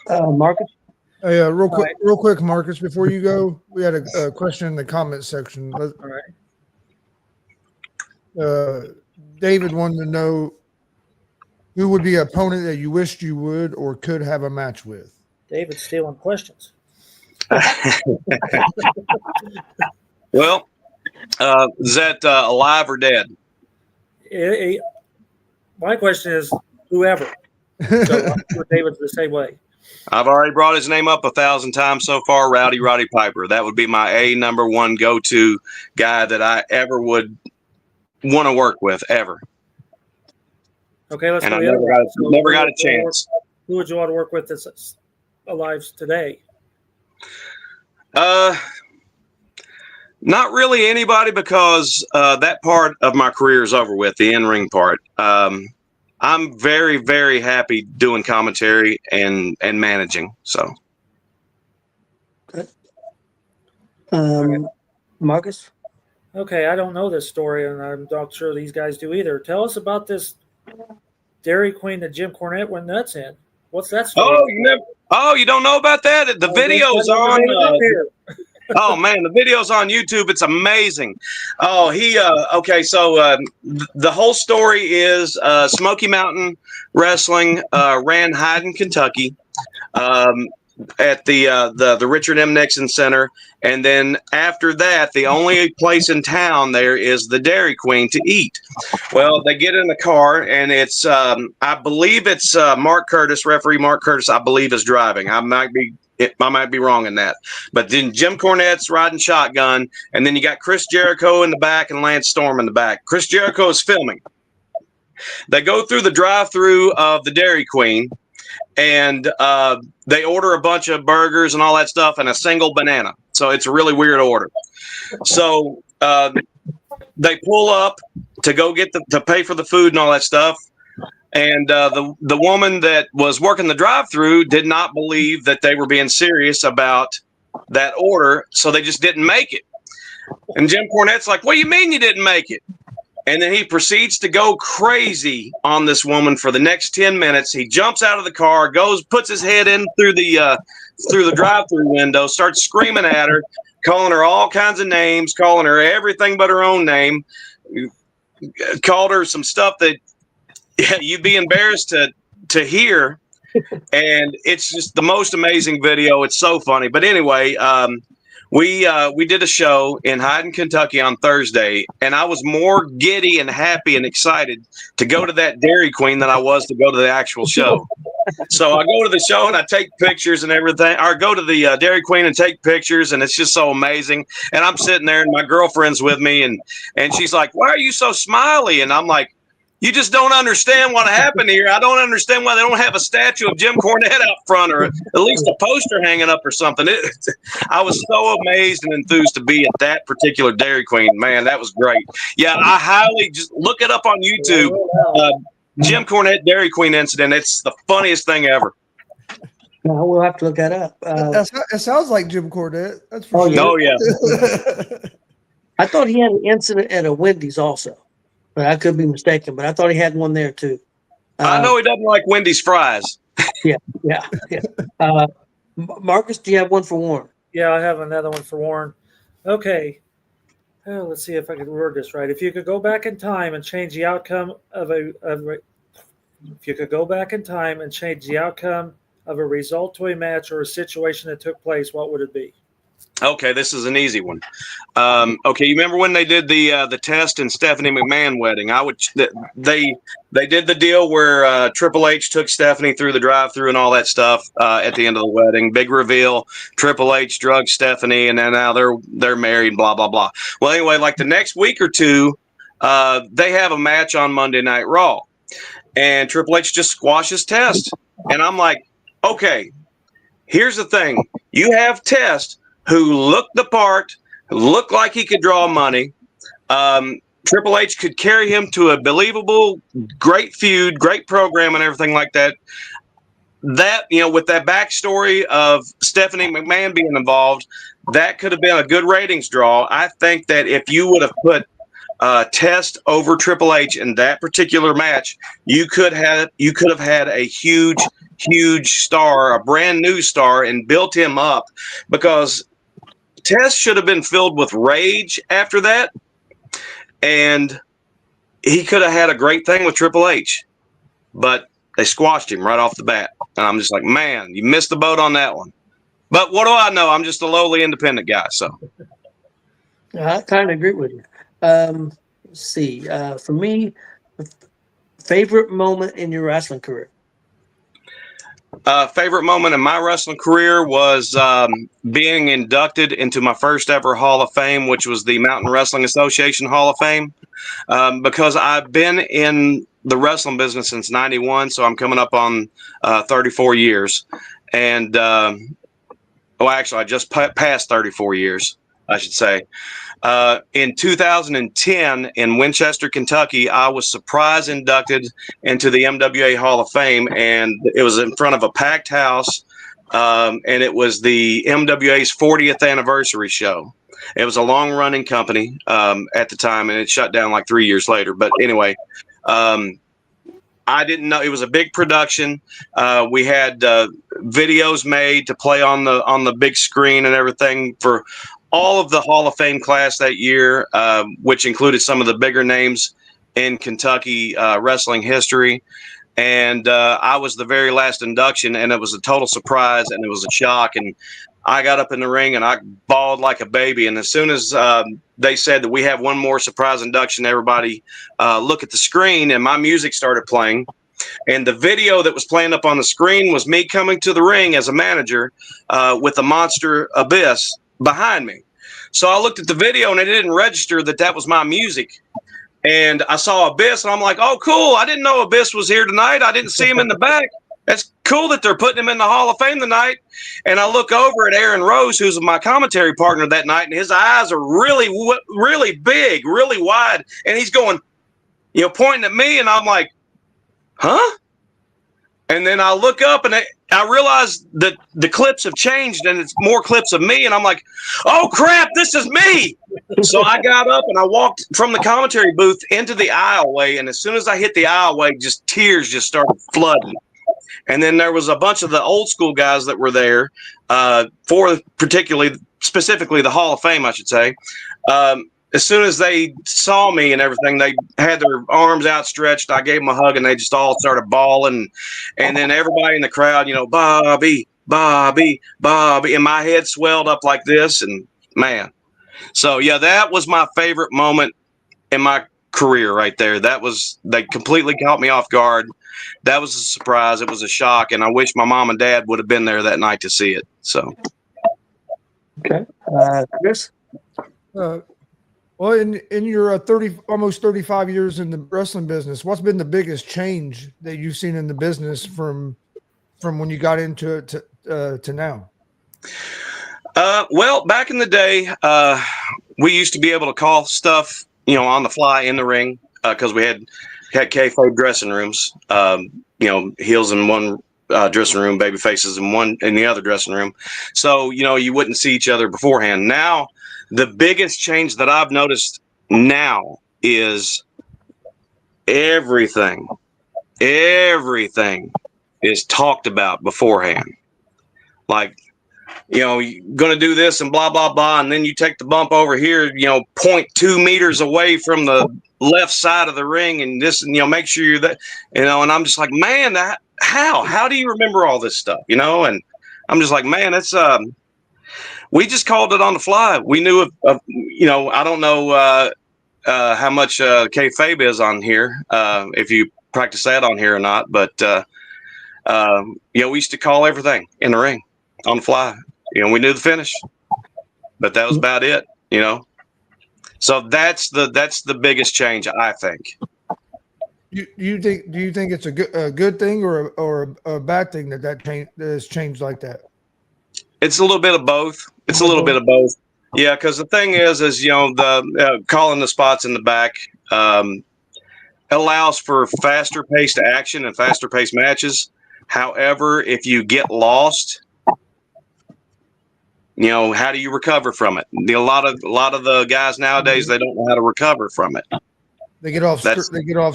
Marcus? Hey, real quick, Marcus, before you go, we had a question in the comment section. All right. David wanted to know who would be an opponent that you wished you would or could have a match with. David's stealing questions. Well, is that alive or dead? My question is whoever. So I'm sure David's the same way. I've already brought his name up 1,000 times so far, Roddy Piper. That would be my number one go-to guy that I ever would want to work with, ever. Okay, let's and go. I never got a chance. Who would you want to work with that's alive today? Not really anybody, because that part of my career is over with, the in-ring part. I'm very, very happy doing commentary and managing. So, good. Marcus? Okay, I don't know this story, and I'm not sure these guys do either. Tell us about this Dairy Queen that Jim Cornette went nuts in. What's that story? You don't know about that? The video's on. Oh man, the video's on YouTube. It's amazing. Oh, okay. So the whole story is Smoky Mountain Wrestling ran Hyden, Kentucky, at the Richard M. Nixon Center, and then after that, the only place in town there is the Dairy Queen to eat. Well, they get in the car, and it's I believe it's Mark Curtis, referee Mark Curtis, I believe, is driving. I might be wrong in that. But then Jim Cornette's riding shotgun, and then you got Chris Jericho in the back and Lance Storm in the back. Chris Jericho is filming. They go through the drive-through of the Dairy Queen, and they order a bunch of burgers and all that stuff and a single banana. So it's a really weird order. So they pull up to go get to pay for the food and all that stuff. And the woman that was working the drive-through did not believe that they were being serious about that order, so they just didn't make it. And Jim Cornette's like, "What do you mean you didn't make it?" And then he proceeds to go crazy on this woman for the next 10 minutes. He jumps out of the car, puts his head in through the drive-through window, starts screaming at her, calling her all kinds of names, calling her everything but her own name, called her some stuff that you'd be embarrassed to hear. And it's just the most amazing video. It's so funny. But anyway, we did a show in Hyden, Kentucky on Thursday, and I was more giddy and happy and excited to go to that Dairy Queen than I was to go to the actual show. So I go to the show and I take pictures and everything, or go to the Dairy Queen and take pictures, and it's just so amazing. And I'm sitting there and my girlfriend's with me, and she's like, "Why are you so smiley?" And I'm like, "You just don't understand what happened here. I don't understand why they don't have a statue of Jim Cornette out front, or at least a poster hanging up or something." I was so amazed and enthused to be at that particular Dairy Queen. Man, that was great. Yeah, I highly just look it up on YouTube. Jim Cornette Dairy Queen incident. It's the funniest thing ever. No, we'll have to look that up. It sounds like Jim Cornette. That's for Oh, sure. yeah. Oh yeah. I thought he had an incident at a Wendy's also, but I could be mistaken. But I thought he had one there too. I know he doesn't like Wendy's fries. Yeah. Marcus, do you have one for Warren? Yeah, I have another one for Warren. Okay. Let's see if I can word this right. If you could go back in time and change the outcome of if you could go back in time and change the outcome of a result to a match or a situation that took place, what would it be? Okay, this is an easy one. Okay, you remember when they did the test in Stephanie McMahon wedding? They did the deal where Triple H took Stephanie through the drive-through and all that stuff at the end of the wedding. Big reveal. Triple H drugged Stephanie, and then now they're married. Blah blah blah. Well, anyway, like the next week or two, they have a match on Monday Night Raw, and Triple H just squashes Test, and I'm like, okay, here's the thing: you have Test, who looked the part, looked like he could draw money. Triple H could carry him to a believable, great feud, great program, and everything like that. That, with that backstory of Stephanie McMahon being involved, that could have been a good ratings draw. I think that if you would have put Test over Triple H in that particular match, you could have had a huge star, a brand new star, and built him up, because Test should have been filled with rage after that, and he could have had a great thing with Triple H, but they squashed him right off the bat. And I'm just like, man, you missed the boat on that one. But what do I know? I'm just a lowly independent guy. So I kind of agree with you. Let's see. For me, favorite moment in your wrestling career? Favorite moment in my wrestling career was being inducted into my first ever Hall of Fame, which was the Mountain Wrestling Association Hall of Fame, because I've been in the wrestling business since '91, so I'm coming up on 34 years. And actually, I just passed 34 years, I should say. In 2010 in Winchester, Kentucky, I was surprise inducted into the MWA Hall of Fame, and it was in front of a packed house, and it was the MWA's 40th anniversary show. It was a long-running company at the time, and it shut down like 3 years later. But anyway, I didn't know it was a big production. We had videos made to play on the big screen and everything for all of the Hall of Fame class that year, which included some of the bigger names in Kentucky wrestling history. And I was the very last induction, and it was a total surprise, and it was a shock. And I got up in the ring, and I bawled like a baby. And as soon as they said that we have one more surprise induction, everybody look at the screen, and my music started playing. And the video that was playing up on the screen was me coming to the ring as a manager with a monster Abyss behind me. So I looked at the video, and it didn't register that was my music. And I saw Abyss, and I'm like, oh, cool. I didn't know Abyss was here tonight. I didn't see him in the back. That's cool that they're putting him in the Hall of Fame tonight. And I look over at Aaron Rose, who's my commentary partner that night, and his eyes are really, really big, really wide. And he's going, pointing at me, and I'm like, huh? And then I look up, and I realize that the clips have changed, and it's more clips of me. And I'm like, oh, crap, this is me. So I got up, and I walked from the commentary booth into the aisleway. And as soon as I hit the aisleway, just tears just started flooding. And then there was a bunch of the old school guys that were there for specifically the Hall of Fame, I should say. As soon as they saw me and everything, they had their arms outstretched. I gave them a hug, and they just all started bawling. And then everybody in the crowd, Bobby, Bobby, Bobby. And my head swelled up like this. And man, so yeah, that was my favorite moment in my career right there. They completely caught me off guard. That was a surprise. It was a shock. And I wish my mom and dad would have been there that night to see it. So. Okay. Chris? Well, in your almost 35 years in the wrestling business, what's been the biggest change that you've seen in the business from when you got into it to now? Well, back in the day, we used to be able to call stuff, on the fly in the ring because we had kayfabe dressing rooms, heels in one dressing room, baby faces in the other dressing room. So, you wouldn't see each other beforehand. Now, the biggest change that I've noticed now is everything is talked about beforehand. Like, you're going to do this and blah, blah, blah. And then you take the bump over here, 0.2 meters away from the left side of the ring and this, and, make sure you're that, and I'm just like, man, how do you remember all this stuff? And I'm just like, man, it's, we just called it on the fly. We knew, I don't know, how much, kayfabe is on here, if you practice that on here or not, but, we used to call everything in the ring on the fly. We knew the finish, but that was about it, So that's the biggest change, I think. Do you think it's a good thing or a bad thing that has changed like that? It's a little bit of both. It's a little bit of both. Yeah, because the thing is the calling the spots in the back allows for faster paced action and faster paced matches. However, if you get lost, how do you recover from it? A lot of the guys nowadays, they don't know how to recover from it. They get off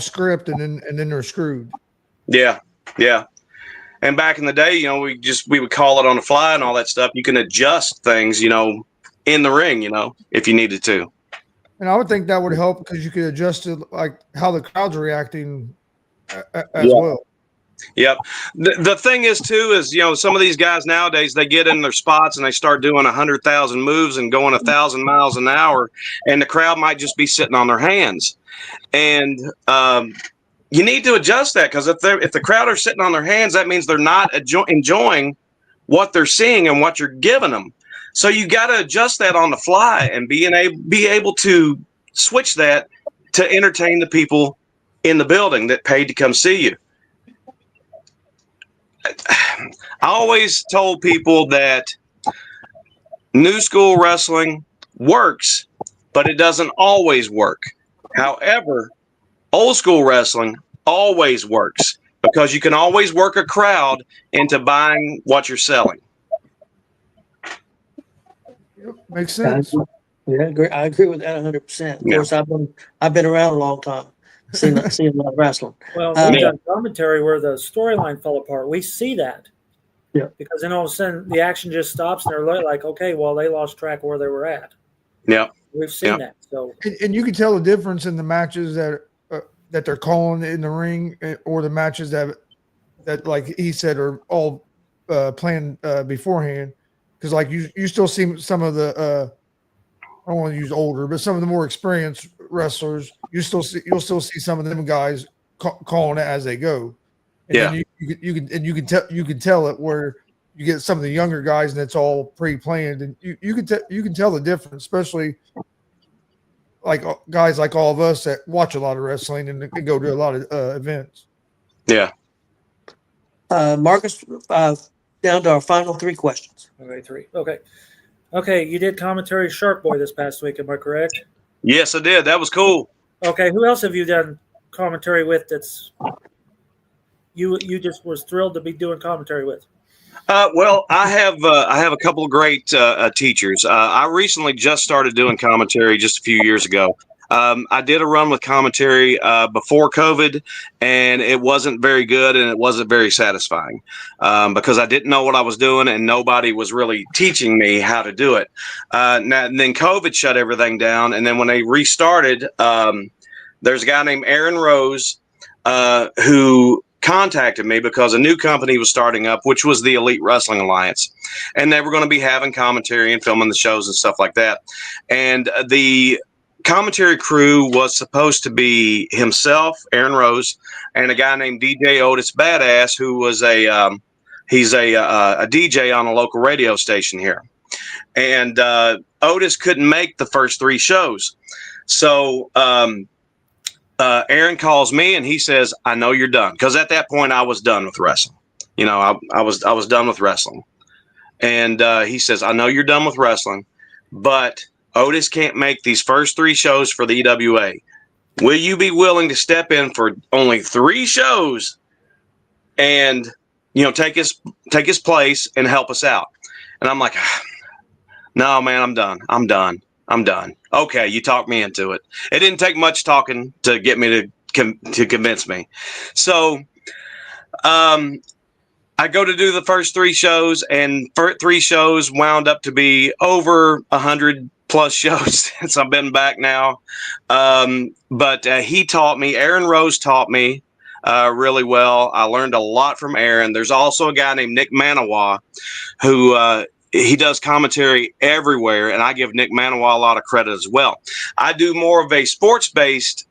script and then they're screwed. Yeah. And back in the day, we would call it on the fly and all that stuff. You can adjust things, in the ring, if you needed to. And I would think that would help because you could adjust it like how the crowd's reacting as well. Yep. The thing is too is some of these guys nowadays, they get in their spots and they start doing 100,000 moves and going 1,000 miles an hour, and the crowd might just be sitting on their hands. And you need to adjust that, because if the crowd are sitting on their hands, that means they're not enjoying what they're seeing and what you're giving them. So you got to adjust that on the fly and be able to switch that to entertain the people in the building that paid to come see you. I always told people that new school wrestling works, but it doesn't always work. However, old school wrestling always works, because you can always work a crowd into buying what you're selling. Yep, makes sense. Yeah, I agree with that 100%. Of course, I've been around a long time. Seen a lot of wrestling. Well, we've done commentary where the storyline fell apart. We see that. Yeah. Because then all of a sudden the action just stops and they're like, okay, well, they lost track of where they were at. Yeah. We've seen that. So and you can tell the difference in the matches that they're calling in the ring, or the matches that like he said are all planned beforehand. Because like you still see some of the I don't want to use older, but some of the more experienced wrestlers, you'll still see some of them guys calling it as they go. And then you can tell it where you get some of the younger guys and it's all pre-planned, and you can tell the difference, especially like guys like all of us that watch a lot of wrestling and go to a lot of events. Yeah. Marcus, down to our final 3 questions. okay, 3. Okay, you did commentary Shark Boy this past week, am I correct? Yes, I did. That was cool. Okay, who else have you done commentary with that's you just was thrilled to be doing commentary with? Well, I have a couple of great teachers. I recently just started doing commentary just a few years ago. I did a run with commentary before COVID, and it wasn't very good, and it wasn't very satisfying because I didn't know what I was doing, and nobody was really teaching me how to do it. And then COVID shut everything down, and then when they restarted, there's a guy named Aaron Rose who contacted me because a new company was starting up, which was the Elite Wrestling Alliance, and they were going to be having commentary and filming the shows and stuff like that. And the commentary crew was supposed to be himself, Aaron Rose, and a guy named DJ Otis Badass, who was he's a DJ on a local radio station here. And Otis couldn't make the first 3 shows, so Aaron calls me and he says, "I know you're done," because at that point I was done with wrestling. I was done with wrestling, and he says, "I know you're done with wrestling, but Otis can't make these first 3 shows for the EWA. Will you be willing to step in for only 3 shows and take his place and help us out. And I'm like, no, man, I'm done. Okay, you talked me into it. It didn't take much talking to get me to convince me. So I go to do the first 3 shows, and 3 shows wound up to be over 100 plus shows since I've been back now. But he taught me, Aaron Rose taught me really well. I learned a lot from Aaron. There's also a guy named Nick Manawa who he does commentary everywhere, and I give Nick Manawa a lot of credit as well. I do more of a sports-based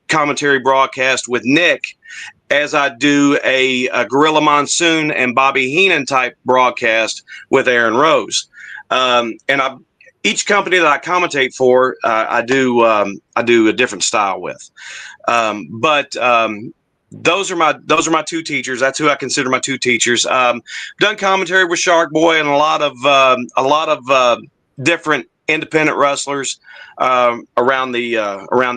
commentary broadcast with Nick, as I do a Gorilla Monsoon and Bobby Heenan type broadcast with Aaron Rose. Each company that I commentate for, I do a different style with. Those are my 2 teachers. That's who I consider my 2 teachers. Done commentary with Shark Boy and a lot of different independent wrestlers around the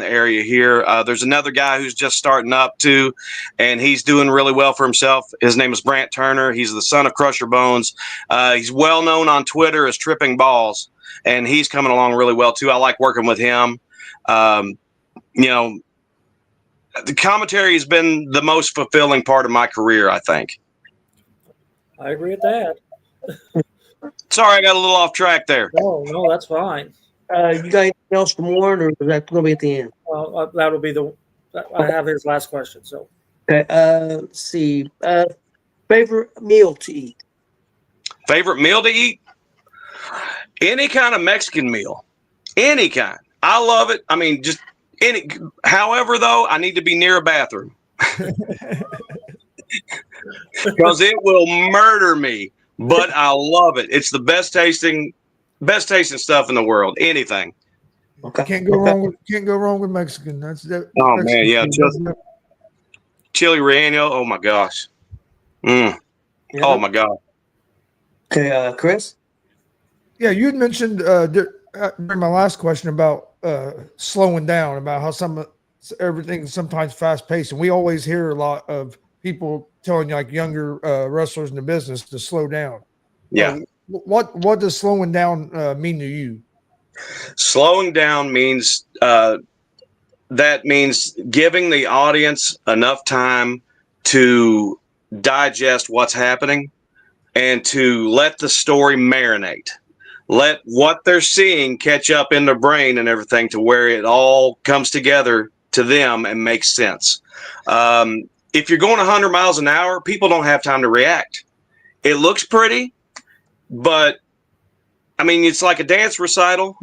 area here. There's another guy who's just starting up too, and he's doing really well for himself. His name is Brant Turner. He's the son of Crusher Bones. He's well known on Twitter as Tripping Balls, and he's coming along really well too. I like working with him. The commentary has been the most fulfilling part of my career, I think. I agree with that. Sorry, I got a little off track there. No, that's fine. You got anything else from Warren, or is that going to be at the end? Well, that'll be I have his last question. So, okay. Let's see. Favorite meal to eat? Favorite meal to eat? Any kind of Mexican meal. Any kind. I love it. I mean, just any. However, though, I need to be near a bathroom because it will murder me. But I love it. It's the best tasting stuff in the world. Anything. Okay. Can't go wrong with Mexican. Man, yeah. Chili relleno. Oh my gosh. Yeah. Oh my God. Okay, Chris. Yeah, you had mentioned during my last question about slowing down, about how everything's sometimes fast paced, and we always hear a lot of people telling you, like younger wrestlers in the business, to slow down. Yeah. What does slowing down mean to you? Slowing down means means giving the audience enough time to digest what's happening and to let the story marinate. Let what they're seeing catch up in their brain and everything to where it all comes together to them and makes sense. If you're going 100 miles an hour, people don't have time to react. It looks pretty, but I mean, it's like a dance recital,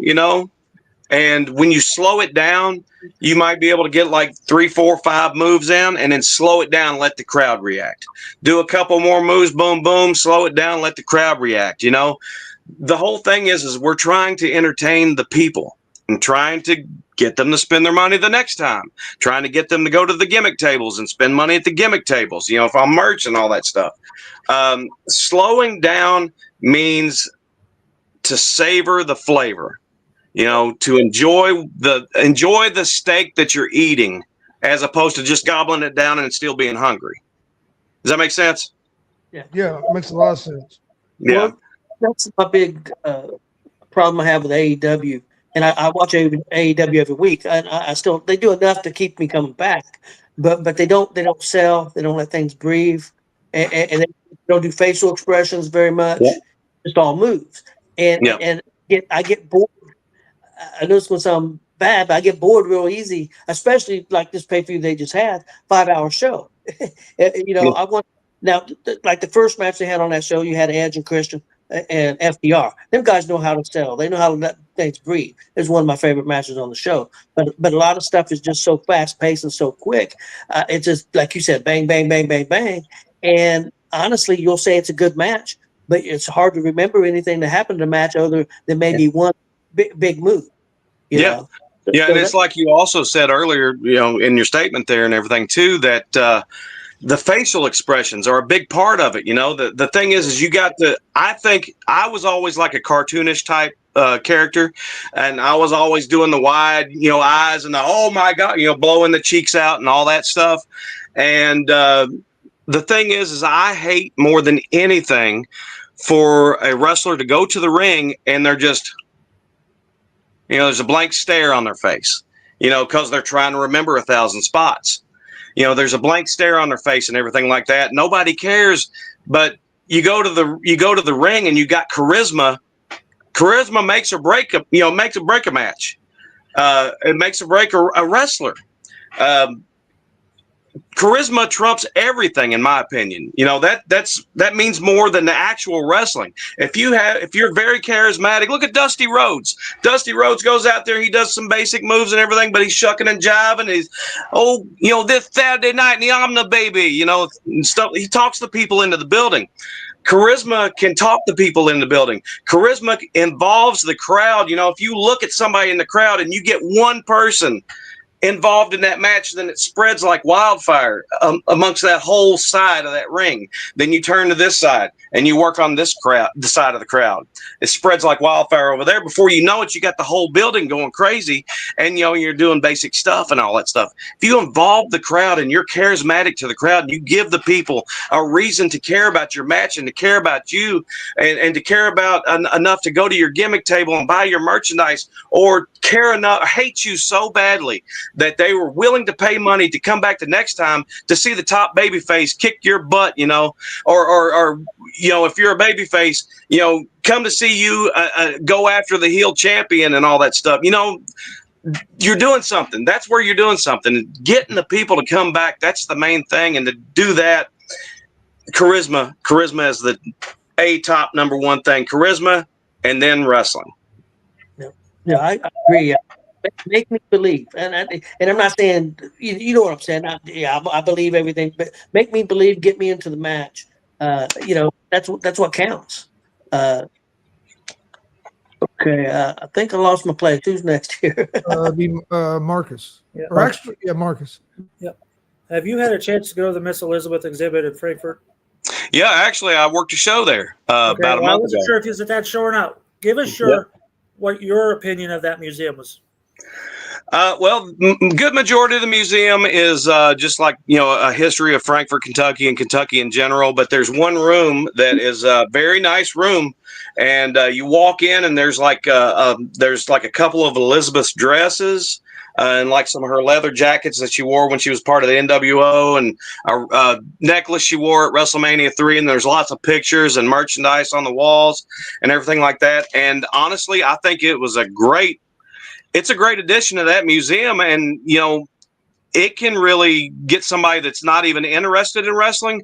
and when you slow it down, you might be able to get like 3, 4, 5 moves in and then slow it down, let the crowd react. Do a couple more moves, boom, boom, slow it down, let the crowd react. The whole thing is we're trying to entertain the people and trying to get them to spend their money the next time, trying to get them to go to the gimmick tables and spend money at the gimmick tables, if I'm merch and all that stuff. Slowing down means to savor the flavor, to enjoy the steak that you're eating, as opposed to just gobbling it down and still being hungry. Does that make sense? Yeah, it makes a lot of sense. Yeah. Well, that's a big problem I have with AEW. And I watch AEW every week, and I still, they do enough to keep me coming back, but they don't sell, they don't let things breathe, and they don't do facial expressions very much. Yeah. Just all moves, and I get bored. I know it's going to sound bad, but I get bored real easy, especially like this pay-per-view they just had, 5-hour show. I want now like the first match they had on that show, you had Edge and Christian and FDR. Them guys know how to sell. They know how to let things breathe. It's one of my favorite matches on the show. But a lot of stuff is just so fast paced and so quick. It's just like you said, bang, bang, bang, bang, bang. And honestly, you'll say it's a good match, but it's hard to remember anything that happened in the match other than maybe one big move. You know? Yeah, and it's like you also said earlier, in your statement there and everything too, that the facial expressions are a big part of it. The thing is you got to, I think I was always like a cartoonish type character, and I was always doing the wide, eyes and the, oh my God, blowing the cheeks out and all that stuff. And the the thing is I hate more than anything for a wrestler to go to the ring and they're just, there's a blank stare on their face, because they're trying to remember 1,000 spots. There's a blank stare on their face and everything like that. Nobody cares, but you go to the ring and you got charisma. Charisma makes or break a match. It makes or break a wrestler. Charisma trumps everything, in my opinion. That means more than the actual wrestling. If you're very charismatic, look at Dusty Rhodes. Dusty Rhodes goes out there, he does some basic moves and everything, but he's shucking and jiving. He's, this Saturday night in the Omna, baby, and stuff. He talks the people into the building. Charisma can talk the people in the building. Charisma involves the crowd. If you look at somebody in the crowd and you get one person involved in that match, then it spreads like wildfire amongst that whole side of that ring. Then you turn to this side and you work on this crowd, the side of the crowd. It spreads like wildfire over there. Before you know it, you got the whole building going crazy, and you're doing basic stuff and all that stuff. If you involve the crowd and you're charismatic to the crowd, and you give the people a reason to care about your match and to care about you, and to care about enough to go to your gimmick table and buy your merchandise, or care enough, hate you so badly that they were willing to pay money to come back the next time to see the top babyface kick your butt, or if you're a babyface, come to see you go after the heel champion and all that stuff. You're doing something. That's where you're doing something. Getting the people to come back, that's the main thing. And to do that, charisma is the top number one thing. Charisma, and then wrestling. Yeah, I agree. Make me believe, and I'm not saying you know what I'm saying. I believe everything, but make me believe. Get me into the match. That's what counts. Okay, I think I lost my place. Who's next here? Marcus. Yeah. Or actually, Marcus. Yep. Have you had a chance to go to the Miss Elizabeth exhibit in Frankfurt? Yeah, actually, I worked a show there about a month ago. I wasn't sure if you was at that show or not. Give us what your opinion of that museum was. Good majority of the museum is just like, a history of Frankfort, Kentucky, and Kentucky in general. But there's one room that is a very nice room, and you walk in, and there's like a couple of Elizabeth's dresses, and like some of her leather jackets that she wore when she was part of the NWO, and a necklace she wore at WrestleMania 3. And there's lots of pictures and merchandise on the walls and everything like that. And honestly, I think it's a great addition to that museum. And, it can really get somebody that's not even interested in wrestling,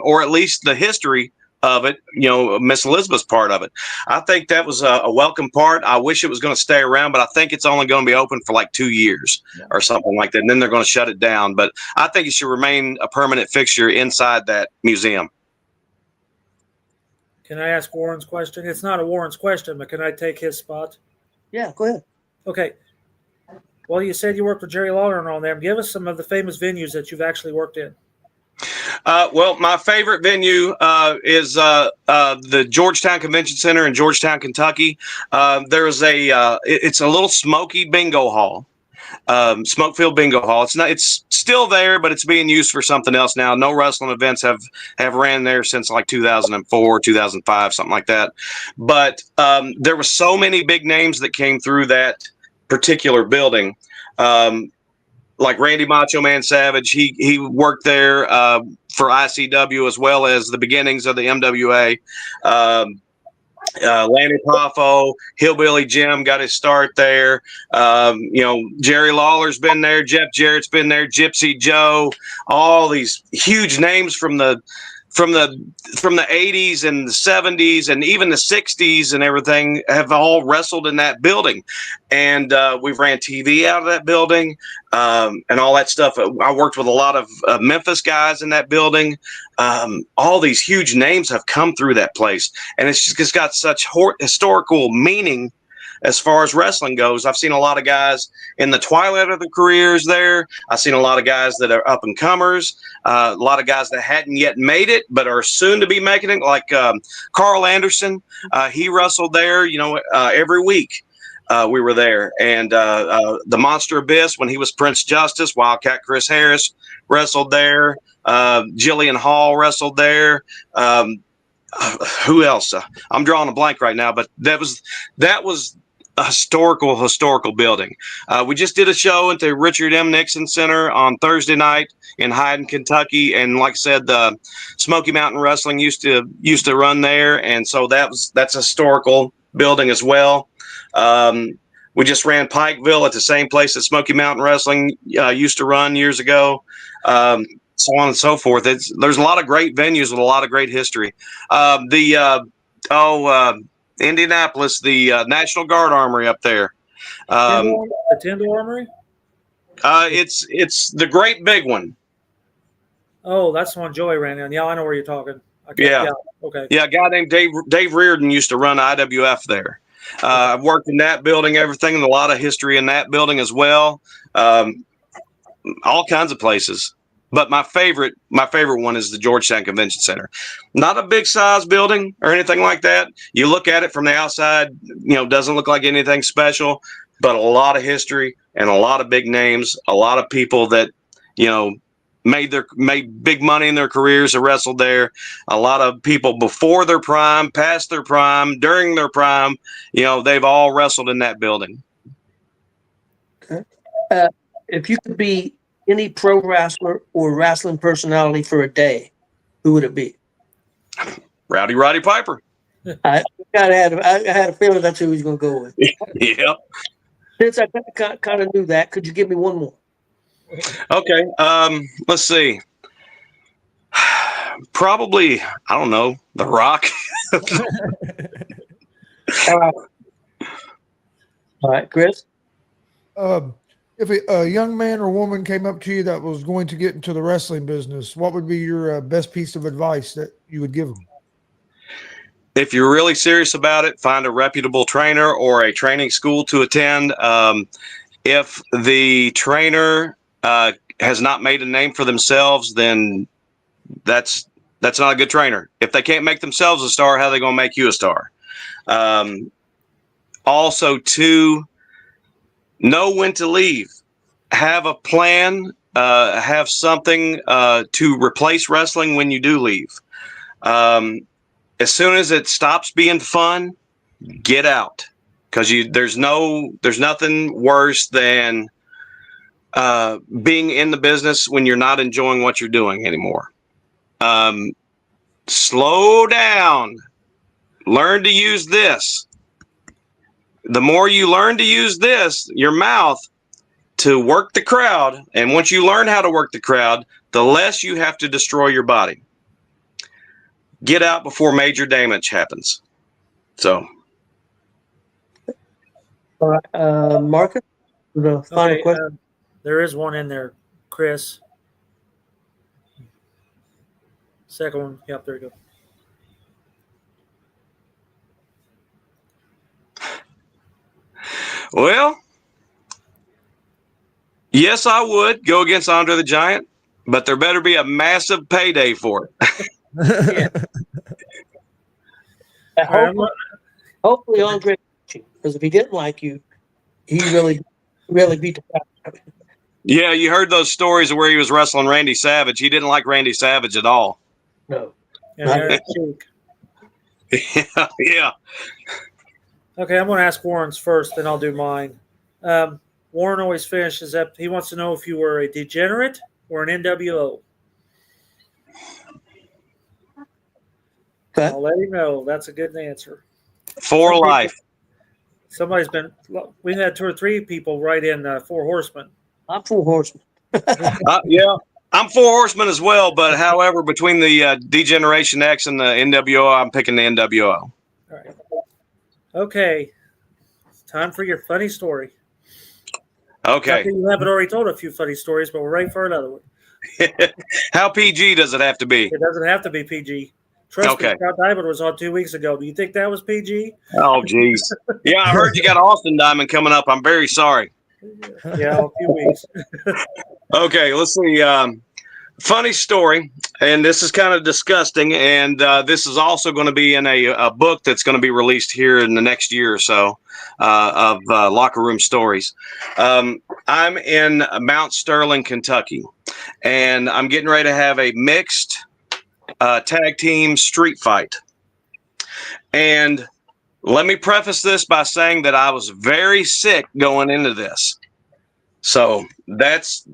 or at least the history of it, Miss Elizabeth's part of it. I think that was a welcome part. I wish it was going to stay around, but I think it's only going to be open for like 2 years or something like that. And then they're going to shut it down. But I think it should remain a permanent fixture inside that museum. Can I ask Warren's question? It's not a Warren's question, but can I take his spot? Yeah, go ahead. Okay. Well, you said you worked with Jerry Lawler and all them. Give us some of the famous venues that you've actually worked in. My favorite venue is the Georgetown Convention Center in Georgetown, Kentucky. There's it's a little smoky bingo hall. Smokefield Bingo Hall. It's still there, but it's being used for something else now. No wrestling events have ran there since like 2004, 2005, something like that. But there were so many big names that came through that particular building. Like Randy Macho Man Savage, he worked there for ICW as well as the beginnings of the MWA. Lanny Poffo, Hillbilly Jim got his start there. Jerry Lawler's been there. Jeff Jarrett's been there. Gypsy Joe, all these huge names from the 80s and the 70s and even the 60s and everything have all wrestled in that building. And we've ran TV out of that building and all that stuff. I worked with a lot of Memphis guys in that building. All these huge names have come through that place. And it's just got such historical meaning as far as wrestling goes. I've seen a lot of guys in the twilight of their careers there. I've seen a lot of guys that are up and comers, a lot of guys that hadn't yet made it, but are soon to be making it. Like Carl Anderson, he wrestled there, every week. We were there. And the Monster Abyss, when he was Prince Justice, Wildcat Chris Harris wrestled there. Jillian Hall wrestled there. Who else? I'm drawing a blank right now, but that was a historical building. We just did a show at the Richard M. Nixon Center on Thursday night in Hyden, Kentucky, and like I said, the Smoky Mountain Wrestling used to run there, and so that's a historical building as well. We just ran Pikeville at the same place that Smoky Mountain Wrestling used to run years ago. So on and so forth. There's a lot of great venues with a lot of great history. Indianapolis, the National Guard Armory up there. The Tyndall Armory? It's the great big one. Oh, that's the one Joey ran in. Yeah, I know where you're talking. Okay, Yeah. Okay. Yeah, a guy named Dave Reardon used to run IWF there. I've worked in that building, everything, and a lot of history in that building as well. All kinds of places. But my favorite one is the Georgetown Convention Center. Not a big size building or anything like that. You look at it from the outside, doesn't look like anything special, but a lot of history and a lot of big names, a lot of people that, made big money in their careers that wrestled there. A lot of people before their prime, past their prime, during their prime, they've all wrestled in that building. Okay. If you could be any pro wrestler or wrestling personality for a day, who would it be? Rowdy Roddy Piper. I had a feeling that's who he was going to go with. Yep. Since I kind of knew that, could you give me one more? Okay. Let's see. Probably, I don't know, The Rock. All right, Chris. If a young man or woman came up to you that was going to get into the wrestling business, what would be your best piece of advice that you would give them? If you're really serious about it, find a reputable trainer or a training school to attend. If the trainer has not made a name for themselves, then that's not a good trainer. If they can't make themselves a star, how are they going to make you a star? Also, to know when to leave. Have a plan. Have something to replace wrestling when you do leave. As soon as it stops being fun, get out, because there's nothing worse than being in the business when you're not enjoying what you're doing anymore. Slow down. Learn to use this. The more you learn to use your mouth, to work the crowd, and once you learn how to work the crowd, the less you have to destroy your body. Get out before major damage happens. So. All right, Marcus, the final question. There is one in there, Chris. Second one. Yep, there you go. Well, yes, I would go against Andre the Giant, but there better be a massive payday for it. Hopefully Andre, because if he didn't like you, he really beat the crap out of him. Yeah, you heard those stories of where he was wrestling Randy Savage. He didn't like Randy Savage at all. No. Yeah. Yeah. Okay, I'm going to ask Warren's first, then I'll do mine. Warren always finishes up. He wants to know if you were a degenerate or an NWO. Okay. I'll let him know. That's a good answer. For life. We've had 2 or 3 people write in 4 Horsemen. I'm 4 Horsemen. Yeah, I'm 4 Horsemen as well, but however, between the Degeneration X and the NWO, I'm picking the NWO. All right. Okay. It's time for your funny story. Okay. You haven't already told a few funny stories, but we're ready for another one. How PG does it have to be? It doesn't have to be PG. Trust me, Scott Diamond was on 2 weeks ago. Do you think that was PG? Oh, geez. Yeah, I heard you got Austin Diamond coming up. I'm very sorry. Yeah, a few weeks. Okay, let's see. funny story, and this is kind of disgusting, and this is also going to be in a book that's going to be released here in the next year or so of locker room stories. I'm in Mount Sterling, Kentucky, and I'm getting ready to have a mixed tag team street fight. And let me preface this by saying that I was very sick going into this. So that's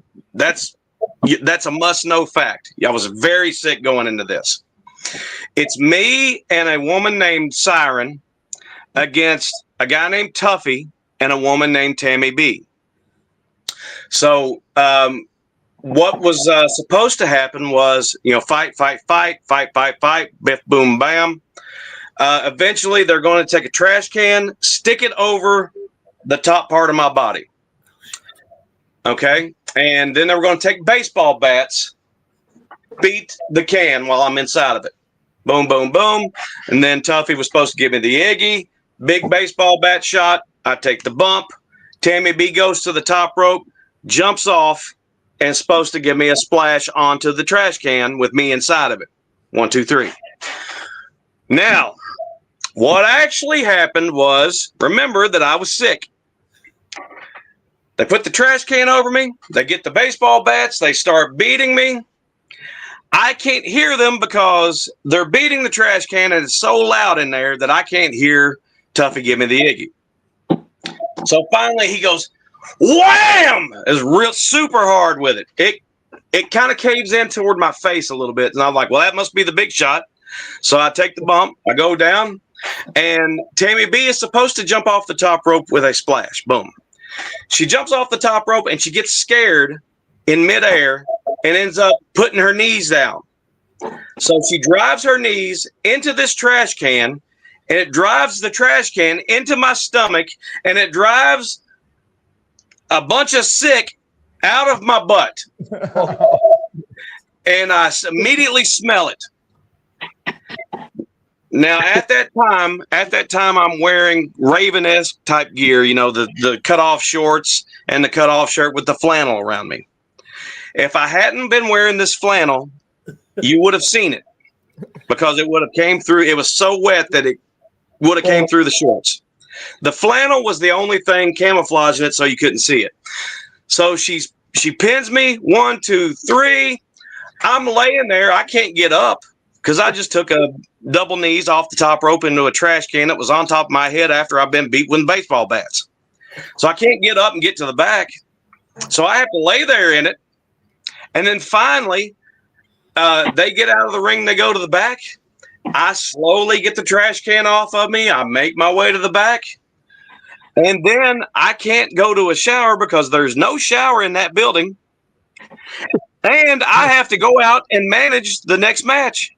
a must-know fact. I was very sick going into this. It's me and a woman named Siren against a guy named Tuffy and a woman named Tammy B. So what was supposed to happen was, fight, biff, boom, bam. Eventually, they're going to take a trash can, stick it over the top part of my body. Okay? And then they were going to take baseball bats, beat the can while I'm inside of it. Boom, boom, boom. And then Tuffy was supposed to give me the Iggy. Big baseball bat shot. I take the bump. Tammy B goes to the top rope, jumps off, and is supposed to give me a splash onto the trash can with me inside of it. 1, 2, 3. Now, what actually happened was, remember that I was sick. They put the trash can over me. They get the baseball bats. They start beating me. I can't hear them because they're beating the trash can, and it's so loud in there that I can't hear Tuffy give me the Iggy. So finally he goes, wham! It's real super hard with it. It kind of caves in toward my face a little bit. And I'm like, well, that must be the big shot. So I take the bump. I go down. And Tammy B is supposed to jump off the top rope with a splash. Boom. She jumps off the top rope and she gets scared in midair and ends up putting her knees down. So she drives her knees into this trash can, and it drives the trash can into my stomach, and it drives a bunch of sick out of my butt. And I immediately smell it. Now, at that time, I'm wearing Raven-esque type gear, the cut-off shorts and the cut-off shirt with the flannel around me. If I hadn't been wearing this flannel, you would have seen it because it would have came through. It was so wet that it would have came through the shorts. The flannel was the only thing camouflaging it so you couldn't see it. So she pins me, 1, 2, 3. I'm laying there. I can't get up because I just took a double knees off the top rope into a trash can that was on top of my head after I've been beat with baseball bats. So I can't get up and get to the back. So I have to lay there in it. And then finally, they get out of the ring. They go to the back. I slowly get the trash can off of me. I make my way to the back. And then I can't go to a shower because there's no shower in that building. And I have to go out and manage the next match.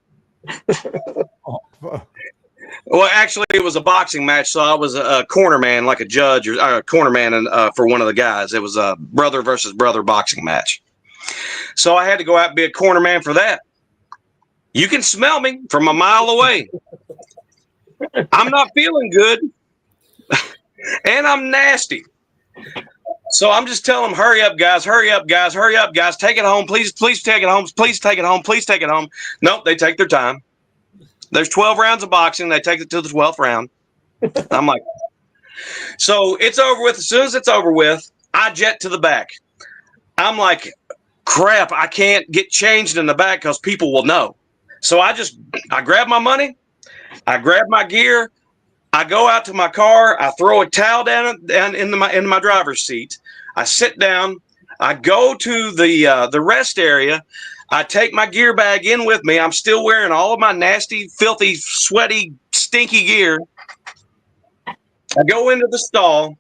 Well, actually, it was a boxing match, so I was a corner man, like a judge or a corner man for one of the guys. It was a brother versus brother boxing match. So I had to go out and be a corner man for that. You can smell me from a mile away. I'm not feeling good, and I'm nasty. So I'm just telling them, hurry up, guys, hurry up, guys, hurry up, guys. Take it home. Please take it home. Please take it home. Please take it home. Nope, they take their time. There's 12 rounds of boxing. They take it to the 12th round. I'm like, so it's over with. As soon as it's over with, I jet to the back. I'm like, crap, I can't get changed in the back because people will know. So I grab my money. I grab my gear. I go out to my car. I throw a towel down in my driver's seat. I sit down. I go to the rest area. I take my gear bag in with me. I'm still wearing all of my nasty, filthy, sweaty, stinky gear. I go into the stall.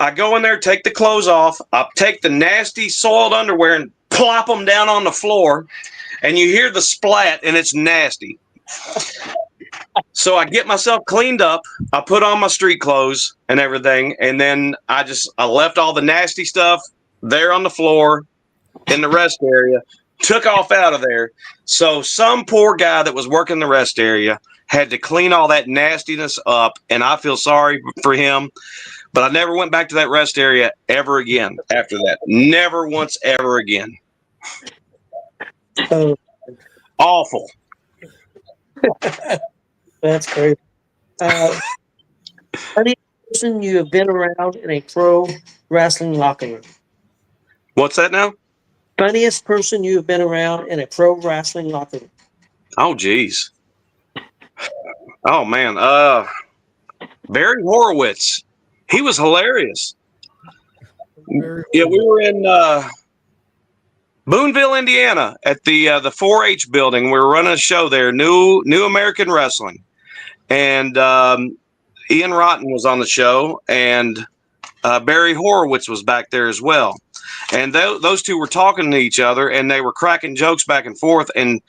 I go in there, take the clothes off. I take the nasty, soiled underwear and plop them down on the floor. And you hear the splat, and it's nasty. So I get myself cleaned up. I put on my street clothes and everything. And then I left all the nasty stuff there on the floor in the rest area, took off out of there. So some poor guy that was working the rest area had to clean all that nastiness up. And I feel sorry for him. But I never went back to that rest area ever again after that. Never once ever again. Oh, Awful. that's crazy. Funniest person you have been around in a pro wrestling locker room? What's that now? Funniest person you have been around in a pro wrestling locker room? Oh, geez. Oh, man. Barry Horowitz. He was hilarious. Very Yeah, we cool. were in Boonville, Indiana, at the 4-H building. We were running a show there, New American Wrestling, and Ian Rotten was on the show, and Barry Horowitz was back there as well. And those two were talking to each other, and they were cracking jokes back and forth. And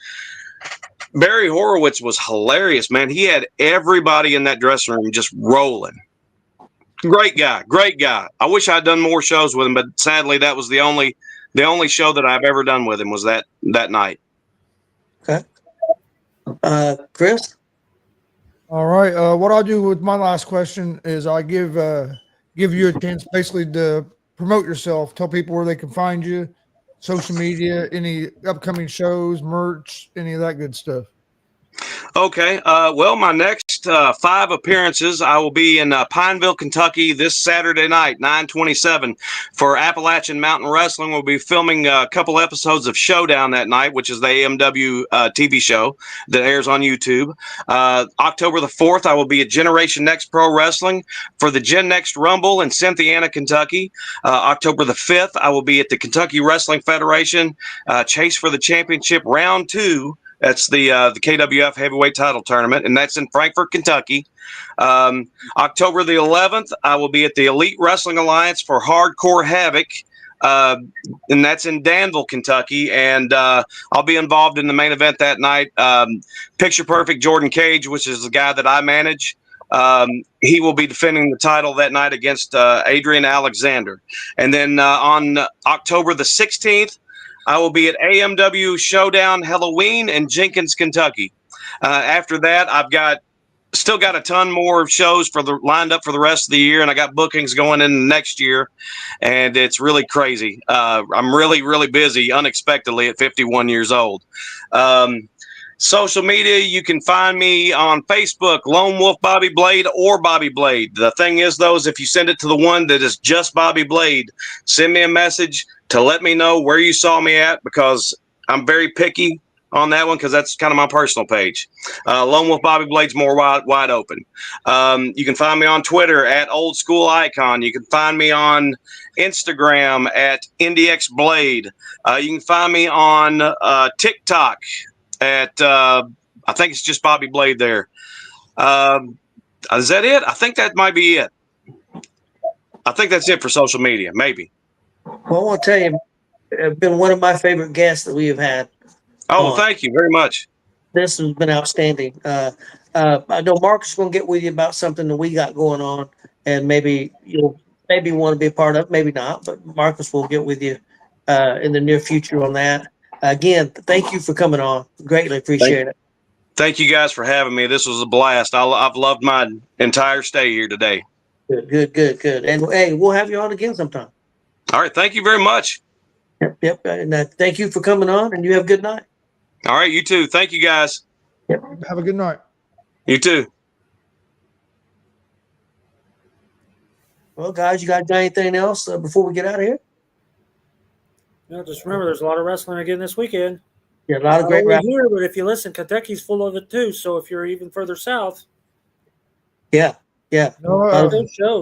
Barry Horowitz was hilarious, man. He had everybody in that dressing room just rolling. Great guy. I wish I'd done more shows with him, but sadly, that was the only show that I've ever done with him was that night. Okay. Chris? All right. What I'll do with my last question is I give you a chance basically to promote yourself, tell people where they can find you, social media, any upcoming shows, merch, any of that good stuff. Okay. Well, my next 5 appearances, I will be in Pineville, Kentucky this Saturday night, 9/27, for Appalachian Mountain Wrestling. We'll be filming a couple episodes of Showdown that night, which is the AMW TV show that airs on YouTube. October the 4th, I will be at Generation Next Pro Wrestling for the Gen Next Rumble in Cynthiana, Kentucky. October the 5th, I will be at the Kentucky Wrestling Federation Chase for the Championship Round 2. That's the KWF Heavyweight Title Tournament, and that's in Frankfort, Kentucky. October the 11th, I will be at the Elite Wrestling Alliance for Hardcore Havoc, and that's in Danville, Kentucky. And I'll be involved in the main event that night. Picture Perfect Jordan Cage, which is the guy that I manage. He will be defending the title that night against Adrian Alexander. And then on October the 16th, I will be at AMW Showdown Halloween in Jenkins, Kentucky. After that, I've still got a ton more shows lined up for the rest of the year, and I got bookings going in next year, and it's really crazy. I'm really, really busy unexpectedly at 51 years old. Social media, you can find me on Facebook, Lone Wolf Bobby Blade or Bobby Blade. The thing is, though, is if you send it to the one that is just Bobby Blade, send me a message to let me know where you saw me at, because I'm very picky on that one, because that's kind of my personal page. Lone Wolf Bobby Blade's more wide open. You can find me on Twitter at Old School Icon. You can find me on Instagram at IndieX Blade. You can find me on TikTok at I think it's just Bobby Blade there. Is that it? I think that might be it. I think that's it for social media, maybe. Well, I want to tell you, it's been one of my favorite guests that we have had. Oh, thank you very much. This has been outstanding. I know Marcus is going to get with you about something that we got going on, and maybe you'll want to be a part of it, maybe not, but Marcus will get with you in the near future on that. Again, thank you for coming on. Greatly appreciate it. Thank you guys for having me. This was a blast. I've loved my entire stay here today. Good. And hey, we'll have you on again sometime. All right. Thank you very much. Yep. And thank you for coming on, and you have a good night. All right. You too. Thank you, guys. Yep. Have a good night. You too. Well, guys, you got anything else before we get out of here? No, just remember, there's a lot of wrestling again this weekend. Yeah, a lot of great Not only wrestling. here, but if you listen, Kentucky's full of it too. So if you're even further south, Yeah. No,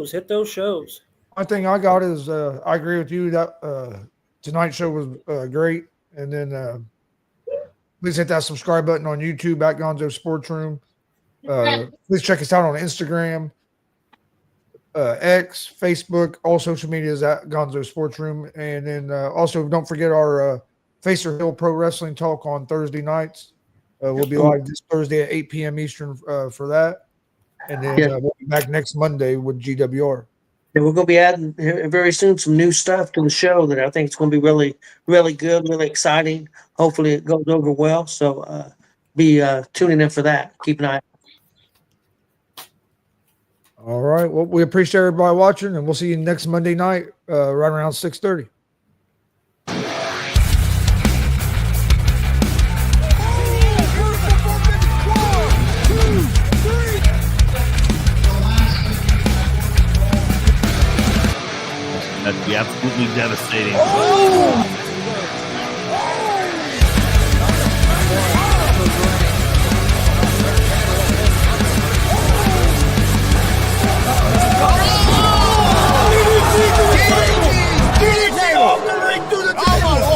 hit those shows. one thing I got is I agree with you that tonight's show was great. And then please hit that subscribe button on YouTube at Gonzo'S Sports Room. Please check us out on Instagram, X, Facebook, all social media is at Gonzo'S Sports Room. And then also don't forget our Facer Hill Pro Wrestling Talk on Thursday nights. We'll be live this Thursday at 8 p.m. Eastern for that. And then we'll be back next Monday with GWR. And we're going to be adding very soon some new stuff to the show that I think is going to be really, really good, really exciting. Hopefully it goes over well. So be tuning in for that. Keep an eye out. All right. Well, we appreciate everybody watching, and we'll see you next Monday night right around 6:30. That'd be absolutely devastating.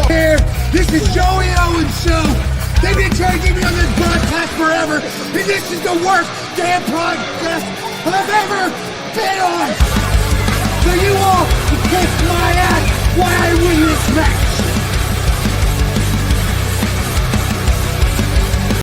Here, this is Joey Owens' show. They've been trying to get me on this broadcast forever, and this is the worst damn podcast I've ever been on. So you all can kiss my ass